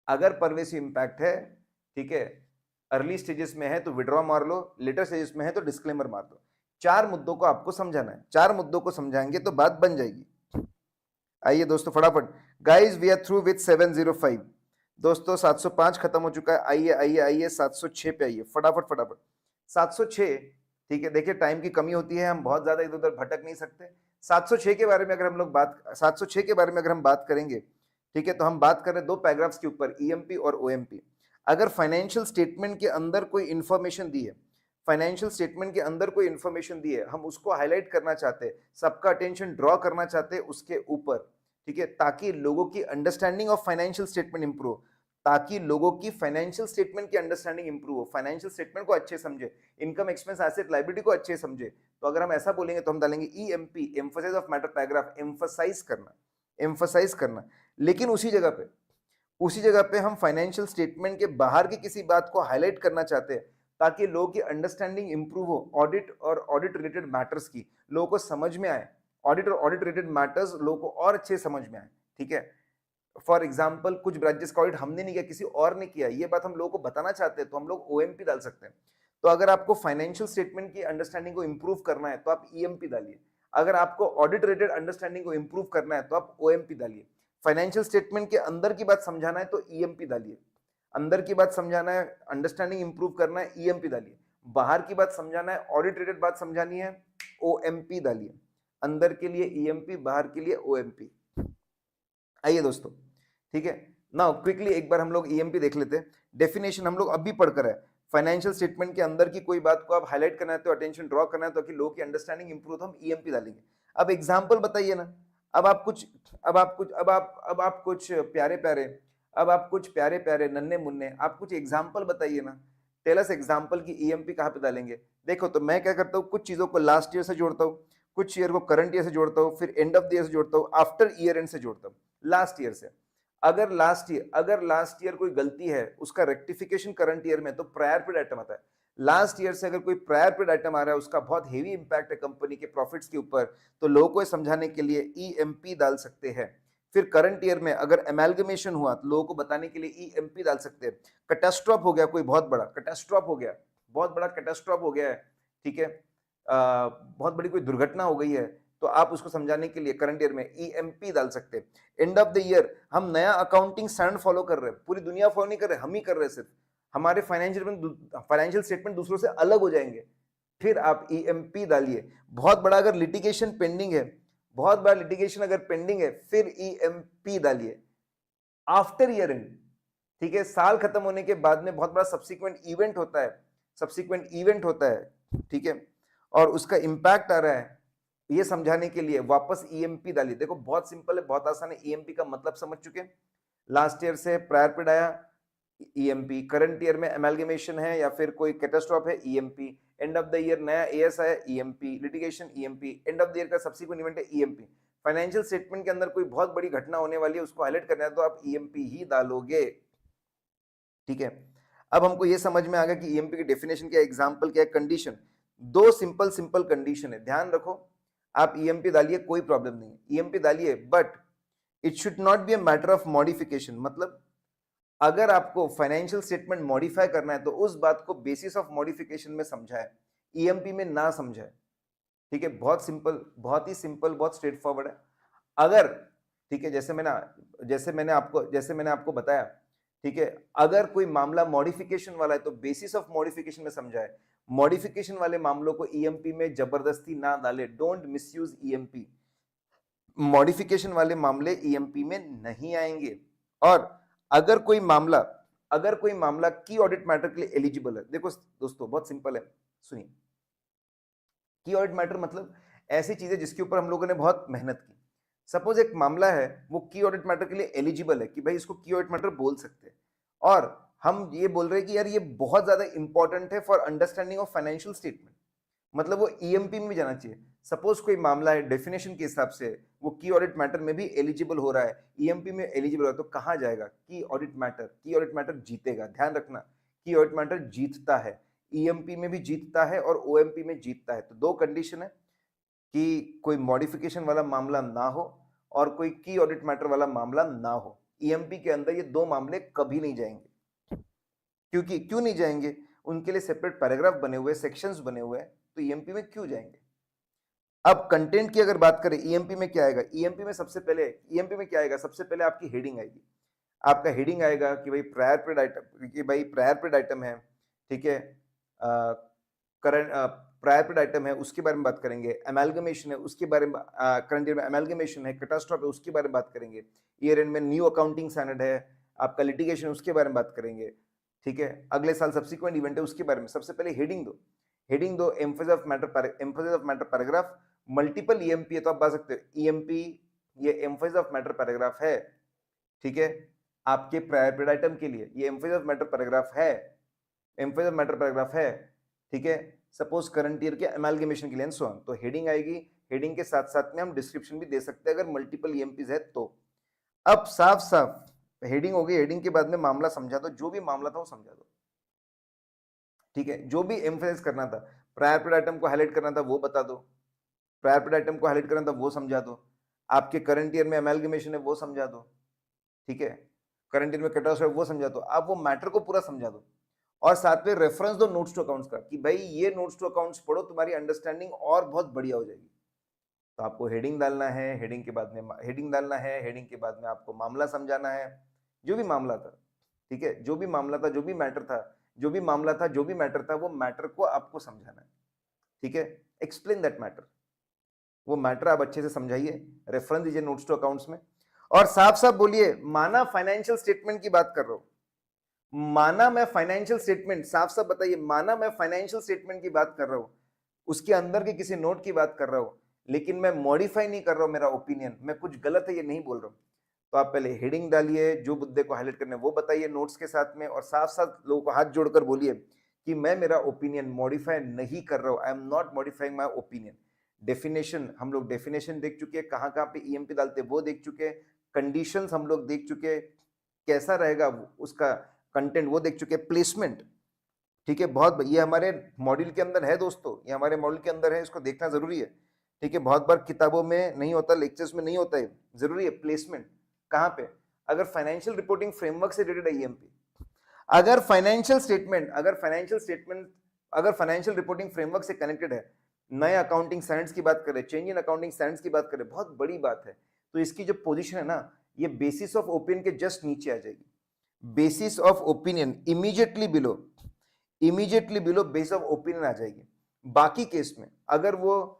अगर परवेसिव इंपैक्ट है, ठीक है, अर्ली स्टेजेस में है तो विड्रॉ मार लो, लेटर स्टेजेस में है तो डिस्क्लेमर मार दो। 4 मुद्दों को आपको समझाना है, 4 मुद्दों को समझाएंगे तो बात बन जाएगी। आइए दोस्तों फटाफट, guys we are through with 705, दोस्तों 705 खत्म हो चुका है, आइए 706 पे आइए, फटाफट 706, ठीक है। देखिए टाइम की कमी होती है, हम बहुत ज्यादा इधर उधर भटक नहीं सकते। 706 के बारे में अगर हम बात करेंगे, ठीक है, तो हम बात कर रहे हैं दो पैराग्राफ्स के ऊपर, ईएमपी और ओएमपी। अगर फाइनेंशियल स्टेटमेंट के अंदर कोई इंफॉर्मेशन दी है, फाइनेंशियल स्टेटमेंट के अंदर कोई इंफॉर्मेशन दी है, हम उसको हाईलाइट करना चाहते हैं, सबका अटेंशन ड्रॉ करना चाहते हैं उसके ऊपर, ठीक है, ताकि लोगों की understanding of financial statement improve, ताकि लोगों की फाइनेंशियल स्टेटमेंट की अंडरस्टैंडिंग इंप्रूव हो, फाइनेंशियल स्टेटमेंट को अच्छे समझे, इनकम एक्सपेंस एसेट लायबिलिटी को अच्छे समझे। तो अगर हम ऐसा बोलेंगे तो हम डालेंगे EMP, emphasise of matter paragraph, emphasise करना, एम्फसाइज करना। लेकिन उसी जगह पे हम फाइनेंशियल स्टेटमेंट के बाहर की किसी बात को हाईलाइट करना चाहते हैं, ताकि लोगों की अंडरस्टैंडिंग इंप्रूव हो ऑडिट और ऑडिट रिलेटेड मैटर्स की, लोगों को समझ में आए, ऑडिट और ऑडिट रिलेटेड मैटर्स लोगों को और अच्छे समझ में आए, ठीक है। फॉर एग्जाम्पल कुछ ब्रांचेस का ऑडिट हमने नहीं किया, किसी और ने किया, ये बात हम लोगों को बताना चाहते हैं, तो हम लोग ओएमपी डाल सकते हैं। तो अगर आपको फाइनेंशियल स्टेटमेंट की अंडरस्टैंडिंग को इंप्रूव करना है तो आप ईएमपी डालिए, अगर आपको ऑडिट रिलेटेड अंडरस्टैंडिंग को इंप्रूव करना है तो आप ओएमपी डालिए, फाइनेंशियल स्टेटमेंट के अंदर की बात समझाना है तो ईएमपी डालिए, अंदर की बात समझाना है, अंडरस्टैंडिंग इंप्रूव करना है, ईएमपी डालिए, बाहर की बात समझाना है, ऑडिट रिलेटेड बात समझानी है, ओएमपी डालिए, अंदर के लिए ईएमपी, बाहर के लिए ओएमपी। आइए दोस्तों, ठीक है, नाउ क्विकली एक बार हम लोग ईएमपी देख लेते हैं। डेफिनेशन हम लोग अभी पढ़कर है, फाइनेंशियल स्टेटमेंट के अंदर की कोई बात को आप हाईलाइट करना है तो अटेंशन ड्रॉ करना है तो कि लोगों की अंडरस्टैंडिंग इंप्रूव, तो हम ईएमपी डालेंगे। अब एग्जांपल बताइए ना, अब आप कुछ अब आप कुछ अब आप कुछ प्यारे प्यारे अब आप कुछ प्यारे प्यारे नन्हे मुन्ने आप कुछ एग्जांपल बताइए ना, टेल अस एग्जांपल की ईएमपी कहाँ पे डालेंगे। देखो तो मैं क्या करता हूँ, कुछ चीजों को लास्ट ईयर से जोड़ता हूँ, कुछ ईयर को करंट ईयर से जोड़ता हूँ, फिर एंड ऑफ द ईयर से जोड़ता हूँ, आफ्टर ईयर एंड से जोड़ता हूँ, लास्ट ईयर से। अगर लास्ट ईयर कोई गलती है उसका रेक्टिफिकेशन करंट ईयर में, तो प्रायर पीरियड आइटम आता है। लास्ट ईयर से अगर कोई प्रायर पीरियड आइटम आ रहा है, उसका बहुत हेवी इंपैक्ट है कंपनी के प्रॉफिट्स के ऊपर, तो लोगों को समझाने के लिए ईएमपी डाल सकते हैं। फिर करंट ईयर में अगर एमेलगमेशन हुआ तो लोगों को बताने के लिए ईएमपी डाल सकते हैं। कैटास्ट्रॉफ हो गया, कोई बहुत बड़ा कैटास्ट्रॉफ हो गया, बहुत बड़ा कैटास्ट्रॉफ हो गया है, ठीक है, बहुत बड़ी कोई दुर्घटना हो गई है, तो आप उसको समझाने के लिए करंट ईयर में ईएमपी डाल सकते हैं। एंड ऑफ द ईयर हम नया अकाउंटिंग स्टैंडर्ड फॉलो कर रहे हैं, पूरी दुनिया फॉलो नहीं कर रहे, हम ही कर रहे हैं सिर्फ, हमारे फाइनेंशियल स्टेटमेंट दूसरों से अलग हो जाएंगे, फिर आप ईएमपी डालिए। बहुत बड़ा अगर लिटिगेशन पेंडिंग है, बहुत बड़ा लिटिगेशन अगर पेंडिंग है, फिर ईएमपी डालिए। आफ्टर ईयर एंड, ठीक है, साल खत्म होने के बाद में बहुत बड़ा सब्सिक्वेंट इवेंट होता है, ठीक है, और उसका इंपैक्ट आ रहा है, ये समझाने के लिए वापस ईएमपी डालिए। देखो बहुत सिंपल है, बहुत आसान है, ईएमपी का मतलब समझ चुके हैं। लास्ट ईयर से प्रायर पीरियड आया, ईएमपी, करंट ईयर में एमलगमेशन है या फिर कोई कैटास्ट्रॉफ है, EMP, end of the year नया एएस आया, EMP, litigation, EMP, end of the year का सब्सिक्वेंट इवेंट है, ईएमपी। फाइनेंशियल स्टेटमेंट के अंदर कोई बहुत बड़ी घटना होने वाली है, उसको हाईलाइट करना है तो आप ईएमपी ही डालोगे, ठीक है। अब हमको ये समझ में आ गया कि ईएमपी की डेफिनेशन क्या है, एग्जांपल क्या है, कंडीशन, दो सिंपल कंडीशन है, ध्यान रखो। आप ईएमपी डालिए, कोई प्रॉब्लम नहीं है, ईएमपी डालिए, but it should not be a matter of modification. मतलब अगर आपको फाइनेंशियल स्टेटमेंट मॉडिफाई करना है तो उस बात को बेसिस ऑफ मॉडिफिकेशन में समझाए, ईएमपी में ना समझाए, ठीक है। बहुत सिंपल, बहुत ही सिंपल, बहुत स्ट्रेट फॉरवर्ड है। अगर, ठीक है, जैसे मैंने आपको बताया, ठीक है, अगर कोई मामला मॉडिफिकेशन वाला है तो बेसिस ऑफ मॉडिफिकेशन में समझाए, मॉडिफिकेशन वाले मामलों को ईएमपी में जबरदस्ती ना डाले, डोंट मिसयूज ईएमपी, मॉडिफिकेशन वाले मामले ईएमपी में नहीं आएंगे। और अगर कोई मामला की ऑडिट मैटर के लिए एलिजिबल है, देखो दोस्तों बहुत सिंपल है, सुनिए, की ऑडिट मैटर मतलब ऐसी चीजें जिसके ऊपर हम लोगों ने बहुत मेहनत की। सपोज एक मामला है, वो की ऑडिट मैटर के लिए एलिजिबल है कि भाई इसको की ऑडिट मैटर बोल सकते हैं, और हम ये बोल रहे हैं कि यार ये बहुत ज्यादा इंपॉर्टेंट है for understanding of financial statement, मतलब वो ईएमपी में भी जाना चाहिए। सपोज कोई मामला है, डेफिनेशन के हिसाब से वो की ऑडिट मैटर में भी एलिजिबल हो रहा है, ईएमपी में एलिजिबल हो रहा है, तो कहाँ जाएगा, की ऑडिट मैटर जीतेगा, ध्यान रखना, की ऑडिट मैटर जीतता है, ईएमपी में भी जीतता है और ओएमपी में जीतता है। तो दो कंडीशन है कि कोई मॉडिफिकेशन वाला मामला ना हो और कोई की ऑडिट मैटर वाला मामला ना हो। ईएमपी के अंदर ये दो मामले कभी नहीं जाएंगे, क्योंकि क्यों नहीं जाएंगे, उनके लिए सेपरेट पैराग्राफ बने हुए, सेक्शंस बने हुए हैं, तो ईएमपी में क्यों जाएंगे। अब कंटेंट की अगर बात करें, ईएमपी में क्या आएगा, ईएमपी में सबसे पहले सबसे पहले आपकी हेडिंग आएगी, आपका हेडिंग आएगा कि भाई प्रायर पीरियड आइटम है, ठीक है, करंट प्रायर पीरियड आइटम है उसके बारे में बात करेंगे, एमैल्गमेशन है उसके बारे में, करंट ईयर में एमैल्गमेशन है, कैटास्ट्रॉफ है उसके बारे में बात करेंगे, ईयर एंड में न्यू अकाउंटिंग स्टैंडर्ड है, आपका लिटिगेशन उसके बारे में बात करेंगे, ठीक है, अगले साल सब्सिक्वेंट इवेंट है उसके बारे में। सबसे पहले हेडिंग दो emphasis of matter paragraph, multiple EMP है तो आप बता सकते हो ईएमपी ये एम्फेसिस ऑफ मैटर पैराग्राफ है, ठीक है, आपके प्रायर पीरियड आइटम के लिए ये एम्फेसिस ऑफ मैटर पैराग्राफ है, एम्फेसिस ऑफ मैटर पैराग्राफ है, ठीक है, सपोज करंट ईयर के एमैल्गमेशन के लिए एंड सो ऑन, तो हेडिंग आएगी, हेडिंग के साथ साथ में हम डिस्क्रिप्शन भी दे सकते हैं अगर मल्टीपल ईएमपीज है तो। अब साफ साफ हेडिंग हो गई, हेडिंग के बाद में मामला समझा दो, जो भी मामला था वो समझा दो, ठीक है, जो भी एम्फेसाइज करना था, प्रायर पीरियड आइटम को हाईलाइट करना था वो बता दो, प्रायर पीरियड आइटम को हाईलाइट करना था वो समझा दो, आपके करंट ईयर में एमैल्गमेशन है वो समझा दो, ठीक है, करंट ईयर में कट ऑफ है वो समझा दो, आप वो मैटर को पूरा समझा दो और साथ में रेफरेंस दो नोट्स टू अकाउंट्स का कि भाई ये नोट्स टू अकाउंट्स पढ़ो, तुम्हारी अंडरस्टैंडिंग और बहुत बढ़िया हो जाएगी। तो आपको हेडिंग डालना है, हेडिंग के बाद में हेडिंग डालना है, हेडिंग के बाद में आपको मामला समझाना है, जो भी मामला था, ठीक है, जो भी मामला था, जो भी मैटर था, जो भी मामला था, जो भी मैटर था, वो मैटर को आपको समझाना है, ठीक है, एक्सप्लेन दैट मैटर, वो मैटर आप अच्छे से समझाइए, रेफरेंस दीजिए नोट्स टू अकाउंट्स में और साफ साफ बोलिए माना फाइनेंशियल स्टेटमेंट की बात कर रहा हूं, माना मैं फाइनेंशियल स्टेटमेंट, साफ साफ बताइए माना मैं फाइनेंशियल स्टेटमेंट की बात कर रहा हूं, उसके अंदर के किसी नोट की बात कर रहा हूं, लेकिन मैं मॉडिफाई नहीं कर रहा हूं मेरा ओपिनियन, मैं कुछ गलत है ये नहीं बोल रहा हूं, तो आप पहले हेडिंग डालिए, जो मुद्दे को हाईलाइट करने वो बताइए नोट्स के साथ में और साफ साफ लोगों को हाथ जोड़कर बोलिए कि मैं मेरा ओपिनियन मॉडिफाई नहीं कर रहा हूं, I am not modifying my opinion. Definition हम लोग डेफिनेशन देख चुके हैं, कहां कहां पे ईएमपी डालते वो देख चुके हैं, कंडीशंस हम लोग देख चुके हैं, कैसा रहेगा उसका कंटेंट वो देख चुके हैं, प्लेसमेंट, ठीक है, बहुत ये हमारे मॉड्यूल के अंदर है दोस्तों, ये हमारे मॉड्यूल के अंदर है, इसको देखना जरूरी है, ठीक है, बहुत बार किताबों में नहीं होता, लेक्चर्स में नहीं होता है, जरूरी है प्लेसमेंट कहां पे, अगर फाइनेंशियल रिपोर्टिंग फ्रेमवर्क से रिलेटेड है ईएमपी, अगर फाइनेंशियल रिपोर्टिंग फ्रेमवर्क से कनेक्टेड है, नए अकाउंटिंग स्टैंडर्ड्स की बात करें, चेंज इन अकाउंटिंग स्टैंडर्ड्स की बात करें, बहुत बड़ी बात है, तो इसकी जो पोजीशन है ना, ये बेसिस ऑफ ओपिनियन के जस्ट नीचे आ जाएगी, basis of opinion immediately below base of opinion आ जाएगी। बाकी केस में अगर वो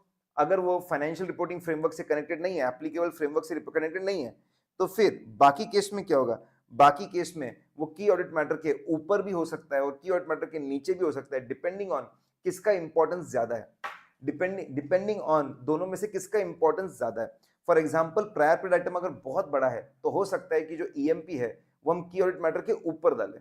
फाइनेंशियल रिपोर्टिंग फ्रेमवर्क से कनेक्टेड नहीं है, एप्लीकेबल फ्रेमवर्क से कनेक्टेड नहीं है, तो फिर बाकी केस में क्या होगा, बाकी केस में वो की ऑडिट मैटर के ऊपर भी हो सकता है और की ऑडिट मैटर के नीचे भी हो सकता है, डिपेंडिंग ऑन किसका इंपॉर्टेंस ज्यादा है, डिपेंडिंग ऑन दोनों में से किसका इंपॉर्टेंस ज्यादा है। For example prior period item अगर बहुत बड़ा है तो हो सकता है कि जो ईएमपी है वो हम की ऑडिट मैटर के ऊपर डालें,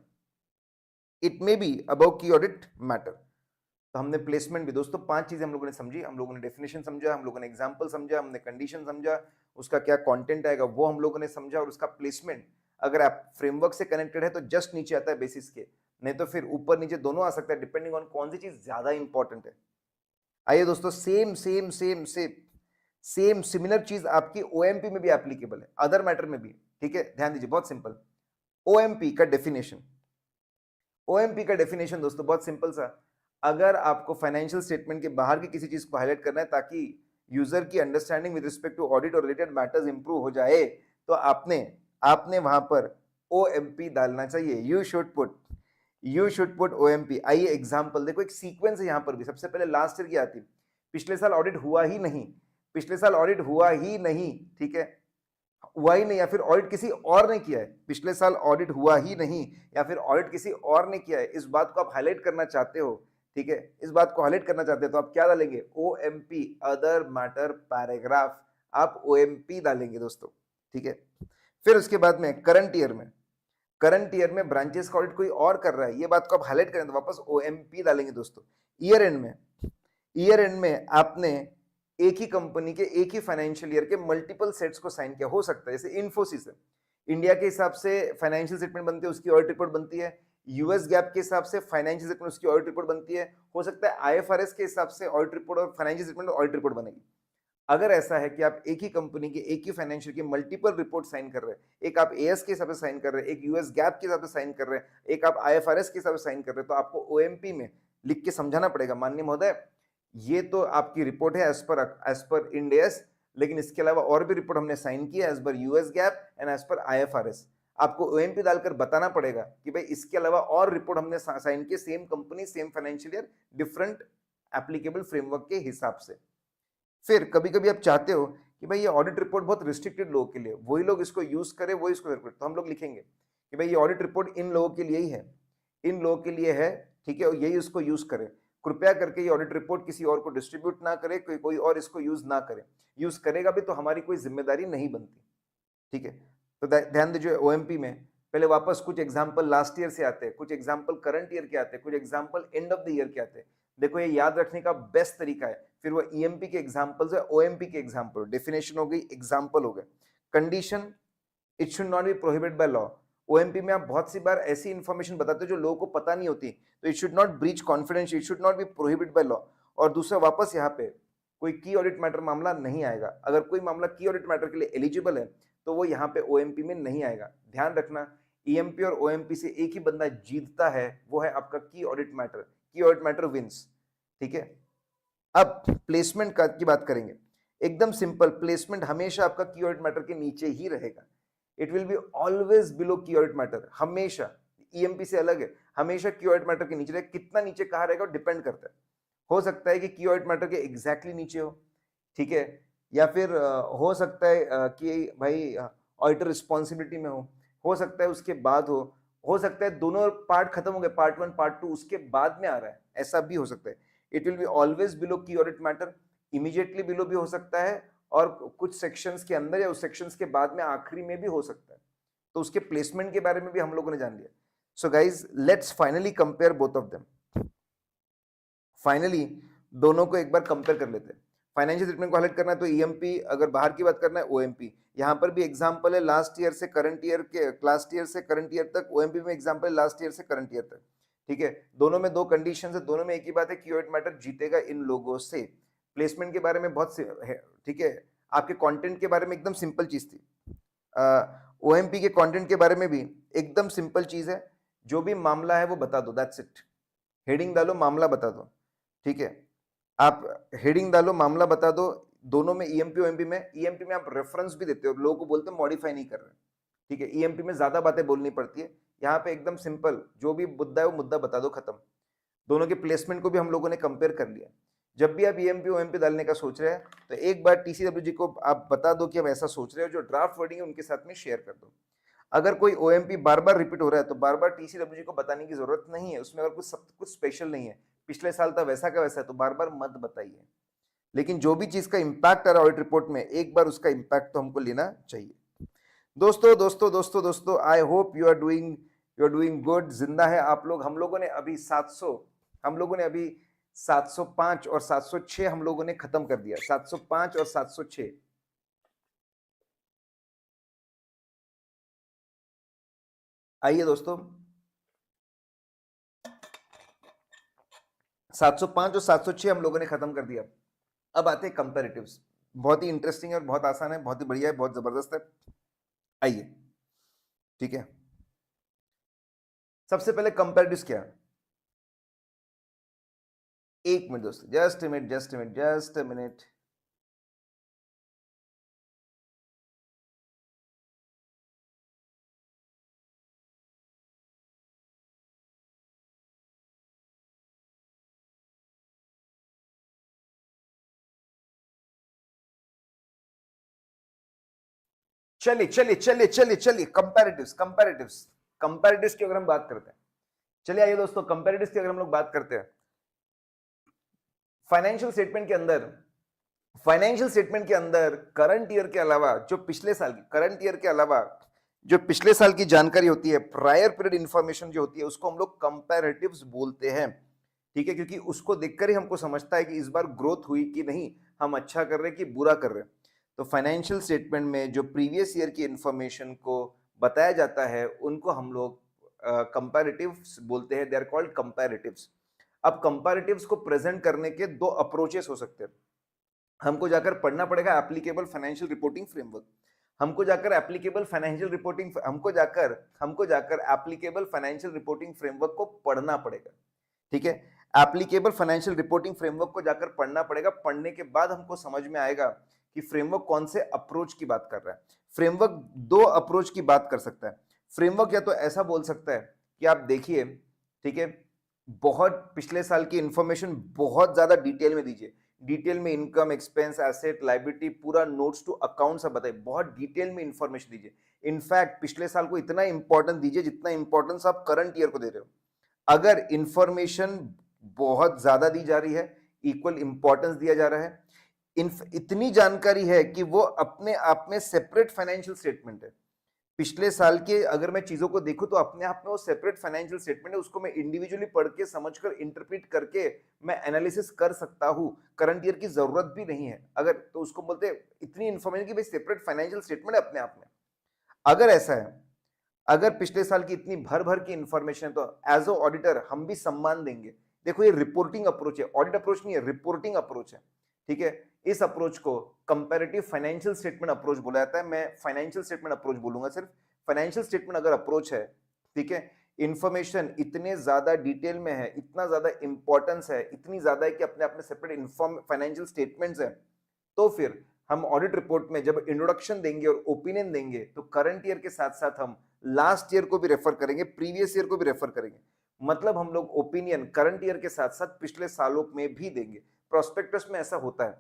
इट मे बी अबव की ऑडिट मैटर। तो हमने प्लेसमेंट भी दोस्तों 5 चीजें हम लोगों ने समझी, हम लोगों ने डेफिनेशन समझा, हम लोगों ने एग्जांपल समझा, हमने कंडीशन समझा, उसका क्या कंटेंट आएगा वो हम लोगों ने समझा, और उसका प्लेसमेंट अगर आप फ्रेमवर्क से कनेक्टेड है तो जस्ट नीचे आता है बेसिस के, नहीं तो फिर ऊपर नीचे दोनों आ सकता है, डिपेंडिंग ऑन कौन सी चीज ज्यादा इंपॉर्टेंट है। आइए दोस्तों, सेम सिमिलर चीज आपकी ओएमपी में भी एप्लीकेबल है, अदर मैटर में भी, ठीक है, ध्यान दीजिए, बहुत सिंपल। ओएमपी का डेफिनेशन दोस्तों बहुत सिंपल सा, अगर आपको फाइनेंशियल स्टेटमेंट के बाहर की किसी चीज को हाईलाइट करना है ताकि यूजर की understanding with respect to audit और रिलेटेड मैटर्स इंप्रूव हो जाए, तो आपने वहां पर ओएमपी डालना चाहिए, यू शुड पुट ओएमपी। आइए एग्जांपल देखो, एक सीक्वेंस है यहां पर भी, सबसे पहले लास्ट ईयर की आती, पिछले साल ऑडिट हुआ ही नहीं, ठीक है, हुआ ही नहीं, या फिर ऑडिट किसी और ने किया है, पिछले साल ऑडिट हुआ ही नहीं या फिर ऑडिट किसी और ने किया है, इस बात को आप हाईलाइट करना चाहते हो, ठीक है, इस बात को हाईलाइट करना चाहते हो तो आप क्या डालेंगे, ओएमपी, अदर मैटर पैराग्राफ, आप ओएमपी डालेंगे दोस्तों, ठीक है। फिर उसके बाद में करंट ईयर में ब्रांचेस का ऑडिट कोई और कर रहा है, ये बात को आप हाईलाइट करें तो वापस ओएमपी डालेंगे दोस्तों। ईयर एंड में आपने एक ही कंपनी के एक ही फाइनेंशियल ईयर के मल्टीपल सेट्स को साइन किया, हो सकता है जैसे इन्फोसिस है, इंडिया के हिसाब से फाइनेंशियल स्टेटमेंट बनती है, उसकी ऑडिट रिपोर्ट बनती है, यूएस गैप के हिसाब से फाइनेंशियल स्टेटमेंट उसकी ऑडिट रिपोर्ट बनती है, हो सकता है आईएफआरएस के हिसाब से ऑडिट रिपोर्ट और फाइनेंशियल स्टेटमेंट ऑडिट रिपोर्ट बनेगी। अगर ऐसा है कि आप एक ही कंपनी के एक ही फाइनेंशियल की मल्टीपल रिपोर्ट साइन कर रहे हैं, एक आप एएस के हिसाब से साइन कर रहे हैं, एक यूएस गैप के हिसाब से साइन कर रहे हैं, एक आप आईएफआरएस के हिसाब से साइन कर रहे हैं, तो आपको ओएमपी में लिख के समझाना पड़ेगा, माननीय महोदय ये तो आपकी रिपोर्ट है एज पर इंड एस, लेकिन इसके अलावा और भी रिपोर्ट हमने साइन की है as per US GAAP and as per IFRS. आपको ओएमपी डालकर बताना पड़ेगा कि भाई इसके अलावा और रिपोर्ट हमने साइन की, same company same financial year different applicable framework के हिसाब से। फिर कभी कभी आप चाहते हो कि भाई ये ऑडिट रिपोर्ट बहुत रिस्ट्रिक्टेड लोगों के लिए, वही लोग इसको यूज करें, वही इसको करें, तो हम लोग लिखेंगे कि भाई ये ऑडिट रिपोर्ट इन लोगों के लिए ही है, इन लोगों के लिए है, ठीक है, और यही इसको यूज करें। कृपया करके ये ऑडिट रिपोर्ट किसी और को डिस्ट्रीब्यूट ना करे, कोई और इसको यूज ना करे, यूज करेगा भी तो हमारी कोई जिम्मेदारी नहीं बनती, ठीक है। तो ध्यान दीजिए, ओएमपी में पहले वापस कुछ एग्जाम्पल लास्ट ईयर से आते हैं, कुछ एग्जाम्पल करंट ईयर के आते हैं, कुछ example end of the year के आते हैं। देखो ये याद रखने का बेस्ट तरीका है। फिर वो ईएमपी के एग्जाम्पल्स है, ओएमपी के एग्जाम्पल, डेफिनेशन हो गई, एग्जाम्पल हो गए, condition, it should not be prohibited by law. OMP में आप बहुत सी बार ऐसी इंफॉर्मेशन बताते हो जो लोगों को पता नहीं होती, तो it should not breach confidence, it should not be prohibited by law. और दूसरा, वापस यहाँ पे कोई की ऑडिट मैटर मामला नहीं आएगा। अगर कोई मामला की ऑडिट मैटर के लिए एलिजिबल है तो वो यहाँ पे ओएमपी में नहीं आएगा। ध्यान रखना, ईएमपी और ओएमपी से एक ही बंदा जीतता है, वो है आपका की ऑडिट मैटर, की ऑडिट मैटर विंस, ठीक है। अब प्लेसमेंट की बात करेंगे, एकदम सिंपल, प्लेसमेंट हमेशा आपका की ऑडिट मैटर के नीचे ही रहेगा। It will be always below की ऑडिट मैटर, हमेशा। ईएमपी से अलग है, हमेशा की ऑडिट मैटर के नीचे रहेगा। कितना नीचे कहाँ रहेगा डिपेंड करता है। हो सकता है कि की ऑडिट मैटर के एग्जैक्टली नीचे हो, ठीक है, या फिर हो सकता है कि भाई ऑडिटर रिस्पॉन्सिबिलिटी में हो सकता है उसके बाद हो सकता है दोनों पार्ट खत्म हो गए, पार्ट 1 पार्ट 2 उसके बाद में आ रहा है, ऐसा भी हो सकता है। It will be always below की ऑडिट मैटर, इमीडिएटली बिलो भी हो सकता है, और कुछ सेक्शंस के अंदर या उस सेक्शंस के बाद में आखिरी में भी हो सकता है। तो उसके प्लेसमेंट के बारे में भी हम लोगों ने जान लिया। So guys, let's finally compare both of them. Finally दोनों को एक बार कंपेयर कर लेते हैं। फाइनेंशियल स्टेटमेंट को हाईलाइट करना है तो ईएमपी, अगर बाहर की बात करना है ओएमपी। यहाँ पर भी एग्जांपल है लास्ट ईयर से करंट ईयर के, लास्ट ईयर से करंट ईयर तक। ओएमपी में एग्जांपल है लास्ट ईयर से करंट ईयर तक, ठीक है। दोनों में दो कंडीशन है, दोनों में एक ही बात है, की ऑडिट मैटर जीतेगा इन लोगों से। प्लेसमेंट के बारे में बहुत से है, ठीक है। आपके कंटेंट के बारे में एकदम सिंपल चीज थी। ओएमपी के कंटेंट के बारे में भी एकदम सिंपल चीज है, जो भी मामला है वो बता दो, दैट्स इट। हेडिंग डालो, मामला बता दो, ठीक है। आप हेडिंग डालो, मामला बता दो। दोनों में ईएमपी ओएमपी में आप रेफरेंस भी देते हो, लोगों को बोलते हो मॉडिफाई नहीं कर रहे, ठीक है। ईएमपी में ज्यादा बातें बोलनी पड़ती है, यहाँ पे एकदम सिंपल, जो भी मुद्दा है वो मुद्दा बता दो, खत्म। दोनों के प्लेसमेंट को भी हम लोगों ने कंपेयर कर लिया। जब भी आप ईएमपी ओएमपी डालने का सोच रहे हैं तो एक बार टीसीडब्ल्यूजी को आप बता दो कि हम ऐसा सोच रहे हो, जो ड्राफ्ट वर्डिंग है उनके साथ में शेयर कर दो। अगर कोई ओएमपी बार बार रिपीट हो रहा है तो बार बार टीसीडब्ल्यूजी को बताने की जरूरत नहीं है, उसमें अगर कुछ स्पेशल नहीं है, पिछले साल था वैसा का वैसा है, तो बार बार मत बताइए। लेकिन जो भी चीज का इंपैक्ट आ रहा है ऑडिट रिपोर्ट में, एक बार उसका इंपैक्ट तो हमको लेना चाहिए। दोस्तों दोस्तों दोस्तों दोस्तों, I hope you are doing good. जिंदा है आप लोग। हम लोगों ने अभी 705 और 706 हम लोगों ने खत्म कर दिया, 705 और 706। आइए दोस्तों, 705 और 706 हम लोगों ने खत्म कर दिया। अब आते हैं कंपैरेटिव्स। बहुत ही इंटरेस्टिंग है और बहुत आसान है, बहुत ही बढ़िया है, बहुत जबरदस्त है। आइए, ठीक है। सबसे पहले कंपैरेटिव्स क्या है? एक मिनट दोस्तों, जस्ट अ मिनट। चलिए कंपैरेटिव्स की अगर हम बात करते हैं, चलिए आइए दोस्तों, कंपैरेटिव्स की अगर हम लोग बात करते हैं, फाइनेंशियल स्टेटमेंट के अंदर करंट ईयर के अलावा जो पिछले साल की, करंट ईयर के अलावा जो पिछले साल की जानकारी होती है, प्रायर पीरियड इंफॉर्मेशन जो होती है, उसको हम लोग कंपैरेटिव्स बोलते हैं, ठीक है। क्योंकि उसको देखकर ही हमको समझता है कि इस बार ग्रोथ हुई कि नहीं, हम अच्छा कर रहे हैं कि बुरा कर रहे हैं। तो फाइनेंशियल स्टेटमेंट में जो प्रीवियस ईयर की इंफॉर्मेशन को बताया जाता है, उनको हम लोग कंपैरेटिव्स बोलते हैं, दे आर कॉल्ड कंपैरेटिव्स। अब कंपैरेटिव्स को प्रेजेंट करने के दो अप्रोचेस हो सकते हैं। हमको जाकर पढ़ना पड़ेगा एप्लीकेबल फाइनेंशियल रिपोर्टिंग फ्रेमवर्क, हमको जाकर एप्लीकेबल फाइनेंशियल रिपोर्टिंग फ्रेमवर्क को पढ़ना पड़ेगा, ठीक है। एप्लीकेबल फाइनेंशियल रिपोर्टिंग फ्रेमवर्क को जाकर पढ़ना पड़ेगा। पढ़ने के बाद हमको समझ में आएगा कि फ्रेमवर्क कौन से अप्रोच की बात कर रहा है। फ्रेमवर्क दो अप्रोच की बात कर सकता है। फ्रेमवर्क या तो ऐसा बोल सकता है कि आप देखिए, ठीक है, बहुत पिछले साल की इंफॉर्मेशन बहुत ज्यादा डिटेल में दीजिए। डिटेल में इनकम, एक्सपेंस, एसेट, लायबिलिटी, पूरा नोट्स टू अकाउंट सब बताइए। बहुत डिटेल में इंफॉर्मेशन दीजिए। इनफैक्ट पिछले साल को इतना इंपॉर्टेंस दीजिए जितना इंपॉर्टेंस आप करंट ईयर को दे रहे हो। अगर इंफॉर्मेशन बहुत ज्यादा दी जा रही है, इक्वल इंपॉर्टेंस दिया जा रहा है, इतनी जानकारी है कि वो अपने आप में सेपरेट फाइनेंशियल स्टेटमेंट है। पिछले साल के अगर मैं चीजों को देखूं तो अपने आप में वो सेपरेट फाइनेंशियल स्टेटमेंट है, उसको मैं इंडिविजुअली पढ़ के समझकर इंटरप्रेट करके मैं एनालिसिस कर सकता हूं। करंट ईयर की जरूरत भी नहीं है अगर, तो उसको बोलते हैं इतनी इंफॉर्मेशन की भाई सेपरेट फाइनेंशियल स्टेटमेंट है अपने आप में। अगर ऐसा है, अगर पिछले साल की इतनी भर भर की इंफॉर्मेशन है, तो एज अ ऑडिटर हम भी सम्मान देंगे। देखो ये रिपोर्टिंग अप्रोच है, ऑडिट अप्रोच नहीं है, रिपोर्टिंग अप्रोच है। ठीक है, इस अप्रोच को कंपैरेटिव फाइनेंशियल स्टेटमेंट अप्रोच बोला जाता है। मैं फाइनेंशियल स्टेटमेंट अप्रोच बोलूंगा सिर्फ। फाइनेंशियल स्टेटमेंट अगर अप्रोच है, ठीक है, इंफॉर्मेशन इतने ज्यादा डिटेल में है, इतना ज्यादा इंपॉर्टेंस है, इतनी ज्यादा है कि अपने आप में सेपरेट इन्फॉर्म फाइनेंशियल स्टेटमेंट्स है, तो फिर हम ऑडिट रिपोर्ट में जब इंट्रोडक्शन देंगे और ओपिनियन देंगे तो करंट ईयर के साथ साथ हम लास्ट ईयर को भी रेफर करेंगे, प्रीवियस ईयर को भी रेफर करेंगे। मतलब हम लोग ओपिनियन करंट ईयर के साथ साथ पिछले सालों में भी देंगे। प्रोस्पेक्टस में ऐसा होता है,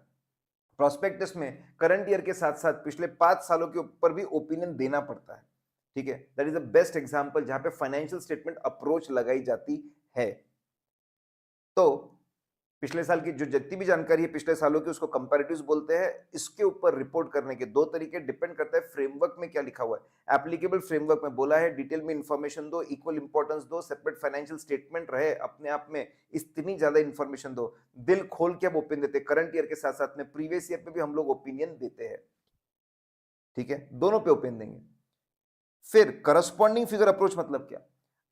प्रोस्पेक्टस में करंट ईयर के साथ साथ पिछले 5 सालों के ऊपर भी ओपिनियन देना पड़ता है। ठीक है, that is the best example जहां पे फाइनेंशियल स्टेटमेंट अप्रोच लगाई जाती है। तो पिछले साल की जो जितनी भी जानकारी है पिछले सालों की, उसको कंपैरेटिव्स बोलते हैं। इसके ऊपर रिपोर्ट करने के दो तरीके, डिपेंड करता है फ्रेमवर्क में क्या लिखा हुआ है। एप्लीकेबल फ्रेमवर्क में बोला है डिटेल में इंफॉर्मेशन दो, इक्वल इंपॉर्टेंस दो, सेपरेट फाइनेंशियल स्टेटमेंट रहे अपने आप में, इतनी ज्यादा इंफॉर्मेशन दो। दिल खोल के अब ओपिनियन देते हैं, करंट ईयर के साथ साथ में प्रीवियस ईयर पे भी हम लोग ओपिनियन देते हैं। ठीक है, दोनों पे ओपिनियन देंगे। फिर करस्पॉन्डिंग फिगर अप्रोच मतलब क्या?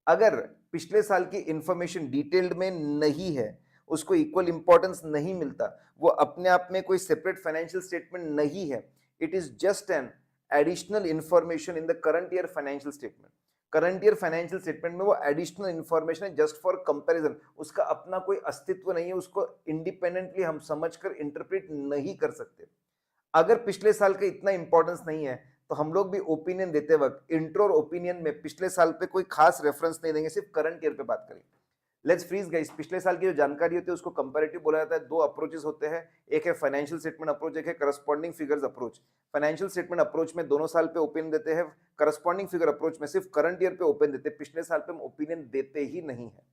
अगर पिछले साल की इंफॉर्मेशन डिटेल्ड में नहीं है, उसको इक्वल इंपॉर्टेंस नहीं मिलता, वो अपने आप में कोई सेपरेट फाइनेंशियल स्टेटमेंट नहीं है, it is just an additional information in the current year financial statement. Current year financial statement में वो एडिशनल इंफॉर्मेशन है जस्ट फॉर कंपैरिजन, उसका अपना कोई अस्तित्व नहीं है, उसको इंडिपेंडेंटली हम समझकर इंटरप्रेट नहीं कर सकते। अगर पिछले साल का इतना इंपॉर्टेंस नहीं है तो हम लोग भी ओपिनियन देते वक्त इंट्रो और ओपिनियन में पिछले साल पे कोई खास रेफरेंस नहीं देंगे, सिर्फ करंट ईयर पे बात करेंगे। लेट्स फ्रीज गाइस, पिछले साल की जो जानकारी होती है उसको कंपैरेटिव बोला जाता है। दो अप्रोचेस होते हैं, एक है फाइनेंशियल स्टेटमेंट अप्रोच, एक है corresponding figures approach. Financial statement approach में दोनों साल पे ओपिनियन देते हैं, करस्पॉन्डिंग फिगर अप्रोच में सिर्फ करंट ईयर पे ओपिनियन देते हैं, पिछले साल पे हम ओपिनियन देते ही नहीं है।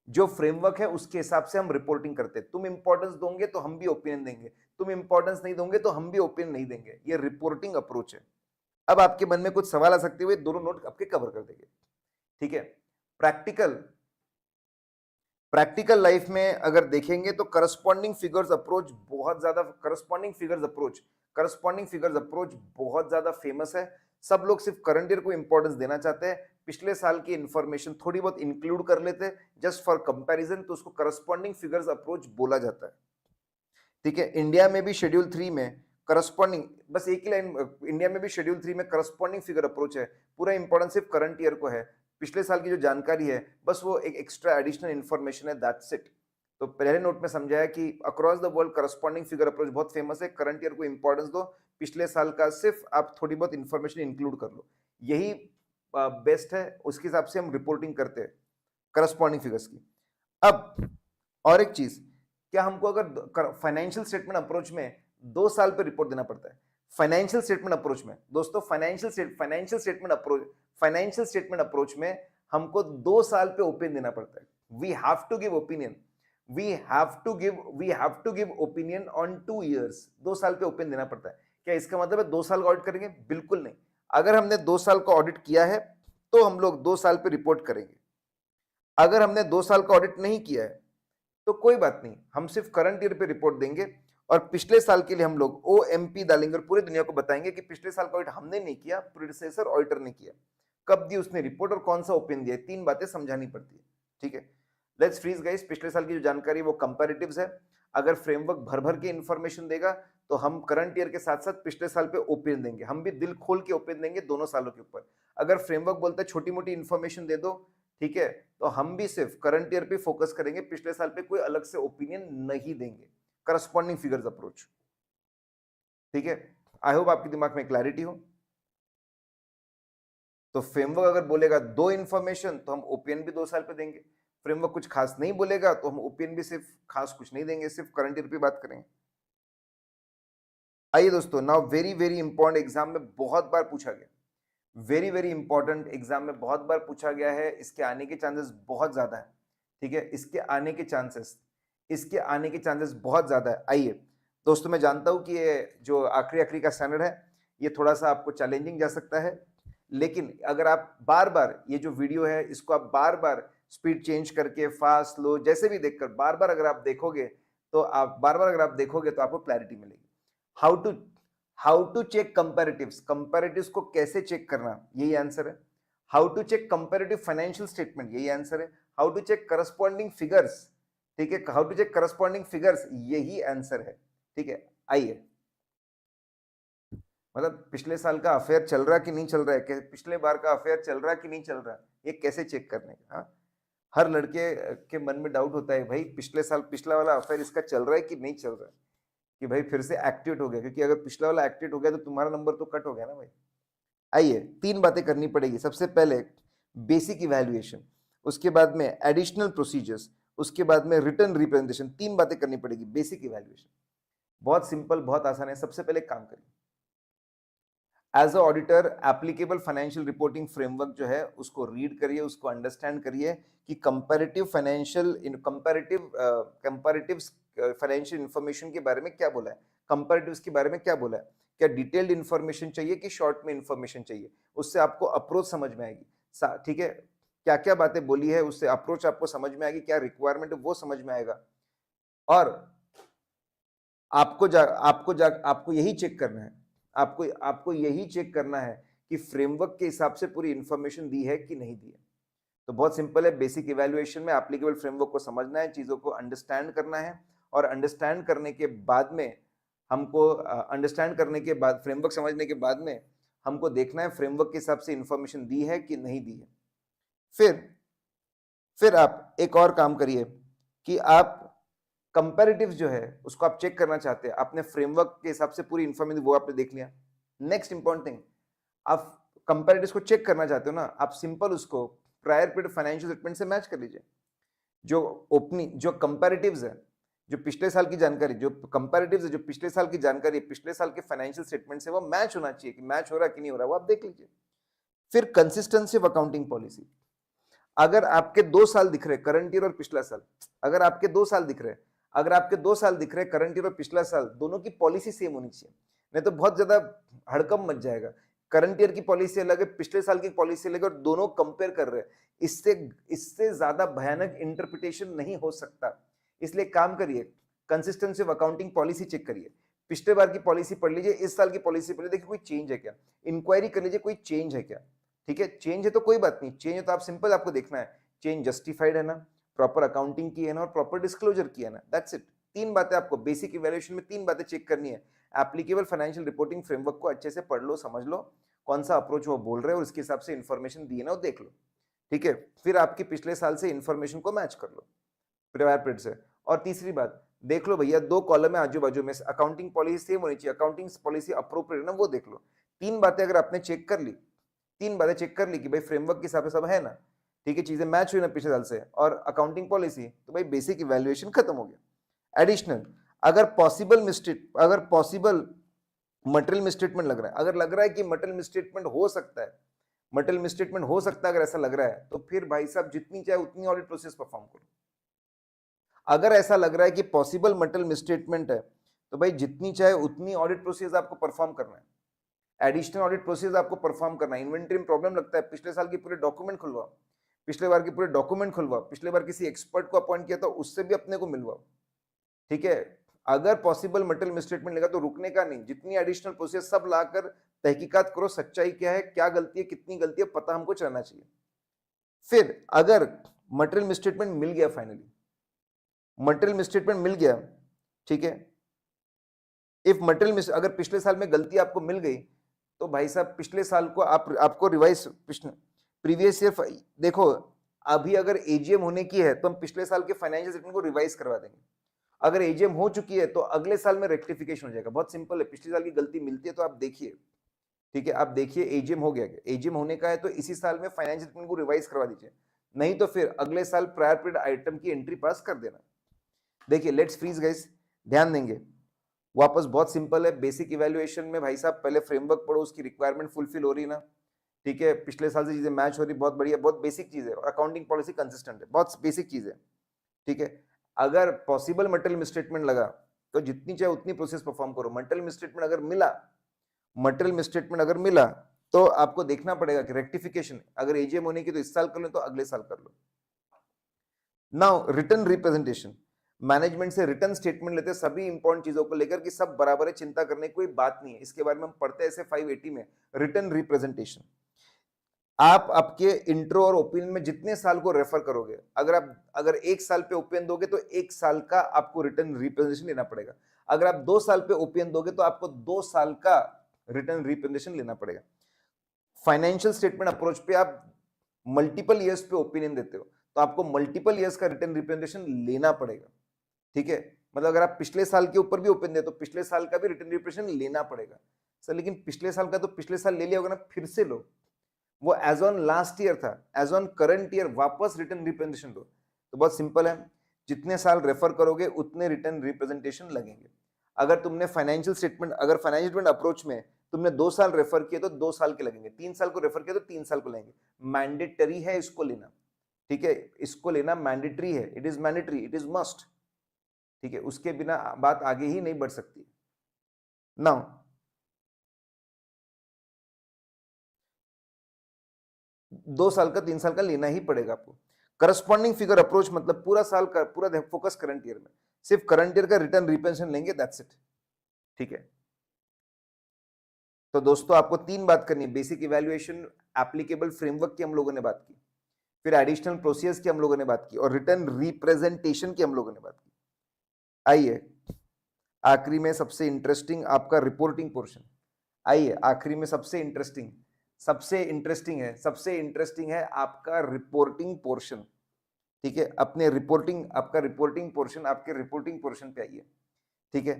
जो फ्रेमवर्क है उसके हिसाब से हम रिपोर्टिंग करते हैं। तुम इंपॉर्टेंस दोगे तो हम भी ओपिनियन देंगे, तुम इंपॉर्टेंस नहीं दोगे तो हम भी ओपिनियन नहीं देंगे। ये रिपोर्टिंग अप्रोच है। अब आपके मन में कुछ सवाल आ सकते हुए दोनों नोट आपके कवर कर देंगे। ठीक है, प्रैक्टिकल प्रैक्टिकल लाइफ में अगर देखेंगे तो करस्पॉन्डिंग फिगर्स अप्रोच बहुत ज्यादा, करस्पॉन्डिंग फिगर्स अप्रोच बहुत ज्यादा फेमस है। सब लोग सिर्फ करंट ईयर को इंपॉर्टेंस देना चाहते हैं, पिछले साल की इंफॉर्मेशन थोड़ी बहुत इंक्लूड कर लेते हैं जस्ट फॉर कंपैरिजन, तो उसको करस्पॉन्डिंग फिगर्स अप्रोच बोला जाता है। ठीक है, इंडिया में भी शेड्यूल 3 में करस्पॉन्डिंग, बस एक ही लाइन, इंडिया में भी शेड्यूल 3 में करस्पॉन्डिंग फिगर अप्रोच है। पूरा इंपॉर्टेंस सिर्फ करंट ईयर को है, पिछले साल की जो जानकारी है बस वो एक एक्स्ट्रा एडिशनल इंफॉर्मेशन है, दैट्स इट। तो पहले नोट में समझाया कि across the world corresponding figure approach बहुत फेमस है। करंट ईयर को इंपॉर्टेंस दो, पिछले साल का सिर्फ आप थोड़ी बहुत इंफॉर्मेशन इंक्लूड कर लो, यही बेस्ट है। उसके हिसाब से हम रिपोर्टिंग करते हैं करस्पॉन्डिंग फिगर्स की। अब और एक चीज, क्या हमको अगर फाइनेंशियल स्टेटमेंट अप्रोच में 2 साल पे रिपोर्ट देना पड़ता है? फाइनेंशियल स्टेटमेंट अप्रोच में दोस्तों, फाइनेंशियल स्टेटमेंट अप्रोच में हमको 2 साल पे ओपिनियन देना पड़ता है। We have to give opinion, we have to give opinion on 2 years। 2 साल पे ओपिनियन देना पड़ता है। क्या इसका मतलब है 2 साल का ऑडिट करेंगे? बिल्कुल नहीं। अगर हमने 2 साल का ऑडिट किया है तो हम लोग 2 साल पे रिपोर्ट करेंगे। अगर हमने 2 साल का ऑडिट नहीं किया है तो कोई बात नहीं, हम सिर्फ करंट ईयर पे रिपोर्ट देंगे और पिछले साल के लिए हम लोग ओएमपी डालेंगे और पूरी दुनिया को बताएंगे कि पिछले साल का ऑडिट हमने नहीं किया, प्रीडिसेसर ऑडिटर ने किया। कब दी उसने रिपोर्ट और कौन सा ओपिनियन दिया, 3 बातें समझानी पड़ती है। ठीक है, लेट्स फ्रीज गाइस, पिछले साल की जो जानकारी वो कंपैरेटिव्स है। अगर फ्रेमवर्क भर भर के इंफॉर्मेशन देगा तो हम करंट ईयर के साथ साथ पिछले साल पे ओपिनियन देंगे, हम भी दिल खोल के ओपिनियन देंगे दोनों सालों के ऊपर। अगर फ्रेमवर्क बोलता है छोटी मोटी इंफॉर्मेशन दे दो, ठीक है, तो हम भी सिर्फ करंट ईयर पे फोकस करेंगे, पिछले साल पे कोई अलग से ओपिनियन नहीं देंगे। Corresponding figures approach. ठीक है, आई होप आपके दिमाग में क्लैरिटी हो। तो फ्रेमवर्क अगर बोलेगा 2 इंफॉर्मेशन तो हम ओपिनियन भी 2 साल पे देंगे, फ्रेमवर्क कुछ खास नहीं बोलेगा तो हम ओपिनियन भी सिर्फ खास कुछ नहीं देंगे, सिर्फ करंट ईयर पे बात करेंगे। आइए दोस्तों, now very very important, exam में बहुत बार पूछा गया, वेरी वेरी इंपॉर्टेंट, एग्जाम में बहुत बार पूछा गया है, इसके आने के चांसेस बहुत ज्यादा है। ठीक है, इसके आने के चांसेस बहुत ज्यादा है। आइए दोस्तों, मैं जानता हूं कि ये जो आखिरी आखिरी का स्टैंडर्ड है ये थोड़ा सा आपको चैलेंजिंग जा सकता है, लेकिन अगर आप बार बार ये जो वीडियो है इसको आप बार बार स्पीड चेंज करके फास्ट स्लो जैसे भी देखकर बार बार अगर आप देखोगे तो आपको क्लैरिटी मिलेगी। How to check comparatives, comparatives को कैसे चेक करना, यही आंसर है। How to check comparative financial statement, यही आंसर है। How to check corresponding figures, ठीक है, how to check corresponding figures, यही आंसर है। ठीक है, आइए, मतलब पिछले साल का अफेयर चल रहा कि नहीं चल रहा है, पिछले बार का अफेयर चल रहा कि नहीं चल रहा, ये कैसे चेक करने का। हाँ, हर लड़के के मन में डाउट होता है, भाई पिछले साल पिछला वाला अफेयर इसका चल रहा है कि नहीं चल रहा है, कि भाई फिर से एक्टिवेट हो गया, क्योंकि अगर पिछला वाला एक्टिवेट हो गया तो तुम्हारा नंबर तो कट हो गया ना भाई। आइए, 3 बातें करनी पड़ेगी। सबसे पहले बेसिक इवैल्यूएशन, उसके बाद में एडिशनल प्रोसीजर्स, उसके बाद में रिटर्न रिप्रेजेंटेशन। 3 बातें करनी पड़ेगी। बेसिक इवैल्यूएशन बहुत सिंपल, बहुत आसान है। सबसे पहले काम करिए, as a auditor applicable financial reporting framework जो है उसको रीड करिए, उसको अंडरस्टैंड करिए कि कंपैरेटिव फाइनेंशियल इंफॉर्मेशन के बारे में क्या बोला है, कंपैरेटिव्स के बारे में क्या बोला है, क्या डिटेल्ड इंफॉर्मेशन चाहिए कि शॉर्ट में इंफॉर्मेशन चाहिए, उससे आपको अप्रोच समझ में आएगी। ठीक है, क्या क्या बातें बोली है उससे अप्रोच आपको समझ में आएगी, क्या रिक्वायरमेंट है वो समझ में आएगा। और आपको यही चेक करना है, आपको यही चेक करना है कि फ्रेमवर्क के हिसाब से पूरी इंफॉर्मेशन दी है कि नहीं दी है। तो बहुत सिंपल है, बेसिक इवैल्यूएशन में एप्लीकेबल फ्रेमवर्क को समझना है, चीजों को अंडरस्टैंड करना है, और अंडरस्टैंड करने के बाद में फ्रेमवर्क समझने के बाद में हमको देखना है फ्रेमवर्क के हिसाब से इंफॉर्मेशन दी है कि नहीं दी है। फिर आप एक और काम करिए कि आप कंपैरेटिव जो है उसको आप चेक करना चाहते हैं, आपने फ्रेमवर्क के हिसाब से पूरी इंफॉर्मेशन वो आपने देख लिया। नेक्स्ट इंपॉर्टेंट थिंग, आप कंपैरेटिव्स को चेक करना चाहते हो ना, आप सिंपल उसको प्रायर पीरियड फाइनेंशियल स्टेटमेंट से मैच कर लीजिए। जो कंपैरेटिव्स है, जो पिछले साल की जानकारी, जो कंपैरेटिव्स है, जो पिछले साल की जानकारी, पिछले साल के फाइनेंशियल स्टेटमेंट से वो मैच होना चाहिए, कि मैच हो रहा है कि नहीं हो रहा, वो आप देख लीजिए। फिर कंसिस्टेंसी ऑफ अकाउंटिंग पॉलिसी, अगर आपके 2 साल दिख रहे, करंट ईयर और पिछला साल, अगर आपके 2 साल दिख रहे करंट ईयर और पिछला साल, दोनों की पॉलिसी सेम होनी चाहिए, नहीं तो बहुत ज्यादा हड़कंप मच जाएगा। करंट ईयर की पॉलिसी अलग है, पिछले साल की पॉलिसी अलग है, और दोनों कंपेयर कर रहे हैं, इससे ज्यादा भयानक इंटरप्रिटेशन नहीं हो सकता। इसलिए काम करिए, consistency of accounting policy check करिए, पिछले बार की पॉलिसी पढ़ लीजिए, इस साल की पॉलिसी पढ़ लीजिए, देखिए कोई चेंज है क्या, इंक्वायरी कर लीजिए कोई चेंज है क्या। ठीक है, चेंज है तो कोई बात नहीं, चेंज है तो आप सिंपल आपको देखना है, चेंज जस्टिफाइड है ना, प्रॉपर अकाउंटिंग की है ना, और प्रॉपर डिस्क्लोजर किया है ना, दैट्स इट। 3 बातें आपको बेसिक इवैल्यूएशन में 3 बातें चेक करनी है। एप्लीकेबल फाइनेंशियल रिपोर्टिंग फ्रेमवर्क को अच्छे से पढ़ लो, समझ लो कौन सा अप्रोच वो बोल रहे हैं और उसके हिसाब से इंफॉर्मेशन दी है ना वो देख लो। ठीक है, फिर आपकी पिछले साल से इंफॉर्मेशन को मैच कर लो प्रायर पीरियड से। और तीसरी बात, देख लो भैया 2 कॉलम है आजू बाजू में, अकाउंटिंग पॉलिसी सेम होनी चाहिए, अकाउंटिंग पॉलिसी अप्रोप्रिएट है ना वो देख लो। 3 बातें अगर आपने चेक कर ली, 3 बातें चेक कर ली कि भाई फ्रेमवर्क के हिसाब से सब है ना, ठीक है, चीजें मैच हुई ना पिछले साल से, और अकाउंटिंग पॉलिसी, तो भाई बेसिक इवैल्यूएशन खत्म हो गया। एडिशनल, अगर पॉसिबल मटेरियल मिसस्टेटमेंट लग रहा है, अगर लग रहा है कि मटेरियल मिसस्टेटमेंट हो सकता है, अगर ऐसा लग रहा है, तो फिर भाई साहब जितनी चाहे उतनी ऑडिट प्रोसेस परफॉर्म करो। अगर ऐसा लग रहा है कि पॉसिबल मटेरियल मिसस्टेटमेंट है, तो भाई जितनी चाहे उतनी ऑडिट प्रोसेस आपको परफॉर्म करना है, एडिशनल ऑडिट प्रोसेस आपको परफॉर्म करना है। इन्वेंटरी में प्रॉब्लम लगता है, पिछले साल के पूरे डॉक्यूमेंट खुलवाओ, पिछले बार के पूरे डॉक्यूमेंट खुलवाओ, पिछले बार किसी एक्सपर्ट को अपॉइंट किया था उससे भी अपने को मिलवाओ। ठीक है, अगर पॉसिबल मटेरियल मिसस्टेटमेंट लगा तो रुकने का नहीं, जितनी एडिशनल प्रोसेस सब लाकर तहकीकात करो, सच्चाई क्या है, क्या गलती है, कितनी गलती है, पता हमको चलना चाहिए। फिर अगर मटेरियल मिसस्टेटमेंट मिल गया, फाइनली मटेरियल मिसस्टेटमेंट मिल गया, ठीक है, इफ मटेरियल अगर पिछले साल में गलती आपको मिल गई, तो भाई साहब पिछले साल को आपको रिवाइज प्रीवियस ईयर देखो, अभी अगर एजीएम होने की है तो हम पिछले साल के फाइनेंशियल स्टेटमेंट को रिवाइज करवा देंगे। अगर एजीएम हो चुकी है तो अगले साल में रेक्टिफिकेशन हो जाएगा। बहुत सिंपल है, पिछले साल की गलती मिलती है तो आप देखिए, ठीक है, आप देखिए एजीएम हो गया, एजीएम होने का है तो इसी साल में फाइनेंशियल स्टेटमेंट को रिवाइज करवा दीजिए। नहीं तो फिर अगले साल प्रायर पीरियड आइटम की एंट्री पास कर देना। देखिए लेट्स फ्रीज गाइस, ध्यान देंगे वापस, बहुत सिंपल है। बेसिक इवैल्यूएशन में भाई साहब पहले फ्रेमवर्क पढ़ो, उसकी रिक्वायरमेंट फुलफिल हो रही ना, ठीक है, पिछले साल से चीजें मैच हो रही, बहुत बढ़िया, बहुत बेसिक चीज है। और अकाउंटिंग पॉलिसी कंसिस्टेंट है, बहुत बेसिक चीज है, ठीक है। अगर पॉसिबल मटेरियल मिसस्टेटमेंट लगा तो जितनी चाहे उतनी प्रोसेस परफॉर्म करो। मटेरियल मिसस्टेटमेंट अगर मिला, मटेरियल मिसस्टेटमेंट अगर मिला तो आपको देखना पड़ेगा कि रेक्टिफिकेशन अगर एजीएम होने की तो इस साल कर लो, तो अगले साल कर लो। नाउ रिटर्न रिप्रेजेंटेशन, मैनेजमेंट से रिटर्न स्टेटमेंट लेते हैं सभी इंपॉर्टेंट चीजों को लेकर कि सब बराबर है, चिंता करने की कोई बात नहीं है। इसके बारे में हम पढ़ते हैं ऐसे 580 में, रिटर्न रिप्रेजेंटेशन। आप आपके इंट्रो और ओपिनियन में जितने साल को रेफर करोगे, अगर एक साल पे ओपिनियन दोगे तो एक साल का आपको रिटर्न रिप्रेजेंटेशन लेना पड़ेगा। अगर आप 2 साल पे ओपिनियन दोगे तो आपको 2 साल का रिटर्न रिप्रेजेंटेशन लेना पड़ेगा। फाइनेंशियल स्टेटमेंट अप्रोच पे आप मल्टीपल ईयर्स पे ओपिनियन देते हो तो आपको मल्टीपल ईयर्स का रिटर्न रिप्रेजेंटेशन लेना पड़ेगा, ठीक है। मतलब अगर आप पिछले साल के ऊपर भी ओपिनियन दे तो पिछले साल का भी रिटर्न रिप्रेजेंटेशन लेना पड़ेगा। सर लेकिन पिछले साल का तो पिछले साल ले लिया होगा ना, फिर से लो, वो एज ऑन लास्ट ईयर था, एज ऑन करंट ईयर वापस रिटर्न रिप्रेजेंटेशन दो। तो बहुत सिंपल है, जितने साल रेफर करोगे उतने रिटर्न रिप्रेजेंटेशन लगेंगे। अगर तुमने फाइनेंशियल स्टेटमेंट, अगर फाइनेंशियल स्टेटमेंट अप्रोच में तुमने 2 साल रेफर किए तो 2 साल के लगेंगे, 3 साल को रेफर किया तो 3 साल को लगेंगे। मैंडेटरी है इसको लेना, ठीक है, इसको लेना मैंडेटरी है, it is mandatory, it is must, ठीक है, उसके बिना बात आगे ही नहीं बढ़ सकती। नाउ 2 साल का 3 साल का लेना ही पड़ेगा आपको। करस्पॉन्डिंग फिगर अप्रोच मतलब पूरा साल का पूरा फोकस करंट ईयर में, सिर्फ करंट ईयर का रिटर्न रिपेंशन लेंगे, दैट्स इट, ठीक है। तो दोस्तों आपको 3 बात करनी है, बेसिक इवैल्यूएशन, एप्लीकेबल फ्रेमवर्क की हम लोगों ने बात की, फिर एडिशनल प्रोसीजर्स की हम लोगों ने बात की, और रिटर्न रिप्रेजेंटेशन की हम लोगों ने बात की। आइए आखिरी में सबसे इंटरेस्टिंग आपका रिपोर्टिंग पोर्शन। आइए आखिरी में सबसे इंटरेस्टिंग है आपका रिपोर्टिंग पोर्शन, ठीक है। अपने रिपोर्टिंग, आपका रिपोर्टिंग पोर्शन, आपके रिपोर्टिंग पोर्शन पे आइए, ठीक है।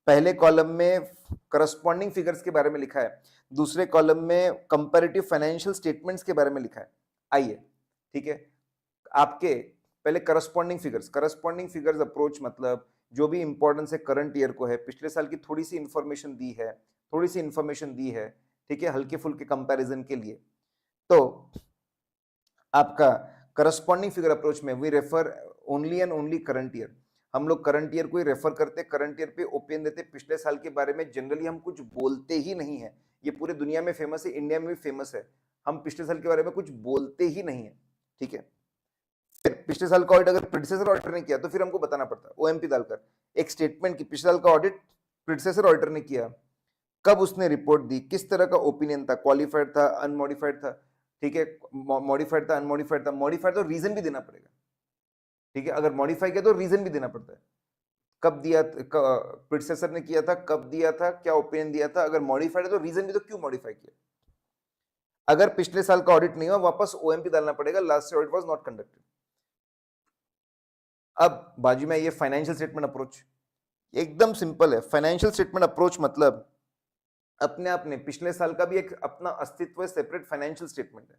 पहले कॉलम में करस्पॉन्डिंग फिगर्स के बारे में लिखा है, दूसरे कॉलम में कंपैरेटिव फाइनेंशियल स्टेटमेंट्स के बारे में लिखा है। आइए, ठीक है, आपके पहले करस्पॉन्डिंग फिगर्स अप्रोच मतलब जो भी इंपॉर्टेंस है करंट ईयर को है, पिछले साल की थोड़ी सी इंफॉर्मेशन दी है, ठीक है, हल्के फुल्के कंपैरिजन के लिए। तो आपका करस्पॉन्डिंग फिगर अप्रोच में we refer only and only current year, हम लोग करंट ईयर को ही रेफर करते, करंट ईयर पे ओपिनियन देते। पिछले साल के बारे में जनरली हम कुछ बोलते ही नहीं है, ये पूरे दुनिया में फेमस है, इंडिया में भी फेमस है, हम पिछले साल के बारे में कुछ बोलते ही नहीं है, ठीक है। फिर पिछले साल का ऑडिट अगर प्रेडिसेसर ऑडिटर ने किया तो फिर हमको बताना पड़ता है ओएमपी डालकर एक स्टेटमेंट की पिछले साल का ऑडिट प्रेडिसेसर ऑडिटर ने किया, कब उसने रिपोर्ट दी, किस तरह का ओपिनियन था, क्वालिफाइड था, अनमॉडिफाइड था, ठीक है, मॉडिफाइड था, अनमॉडिफाइड था, मॉडिफाइड तो रीजन भी देना पड़ेगा, ठीक है, अगर मॉडिफाई किया तो रीजन भी देना पड़ता है, कब दिया, प्रेडिसेसर ने किया था, कब दिया था, क्या ओपिनियन दिया था, अगर मॉडिफाइड है तो रीजन भी, तो क्यों मॉडिफाई किया। अगर पिछले साल का ऑडिट नहीं हुआ वापस ओएमपी डालना पड़ेगा, last audit was not conducted. अब बाजू में ये फाइनेंशियल स्टेटमेंट अप्रोच एकदम सिंपल है। फाइनेंशियल स्टेटमेंट अप्रोच मतलब अपने आप में पिछले साल का भी एक अपना अस्तित्व है, सेपरेट फाइनेंशियल स्टेटमेंट है।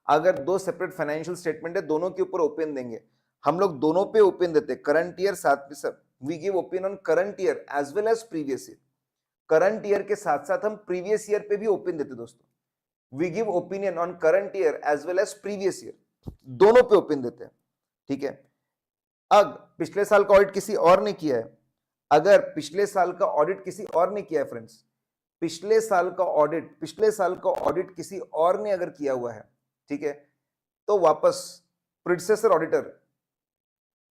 अगर 2 सेपरेट फाइनेंशियल स्टेटमेंट है, दोनों के ऊपर ओपिनियन देंगे, हम लोग दोनों पे ओपिनियन देते हैं, करंट ईयर साथ में सब, we give opinion on current year as well as previous year. Current year के साथ साथ हम प्रीवियस ईयर पे भी ओपिनियन देते दोस्तों, we give opinion on current year as well as previous year, दोनों पे ओपिनियन देते हैं, ठीक है। अब पिछले साल का ऑडिट किसी और ने किया है, अगर पिछले साल का ऑडिट किसी और ने किया है फ्रेंड्स, पिछले साल का ऑडिट किसी और ने अगर किया हुआ है, ठीक है, तो वापस प्रेडिसेसर ऑडिटर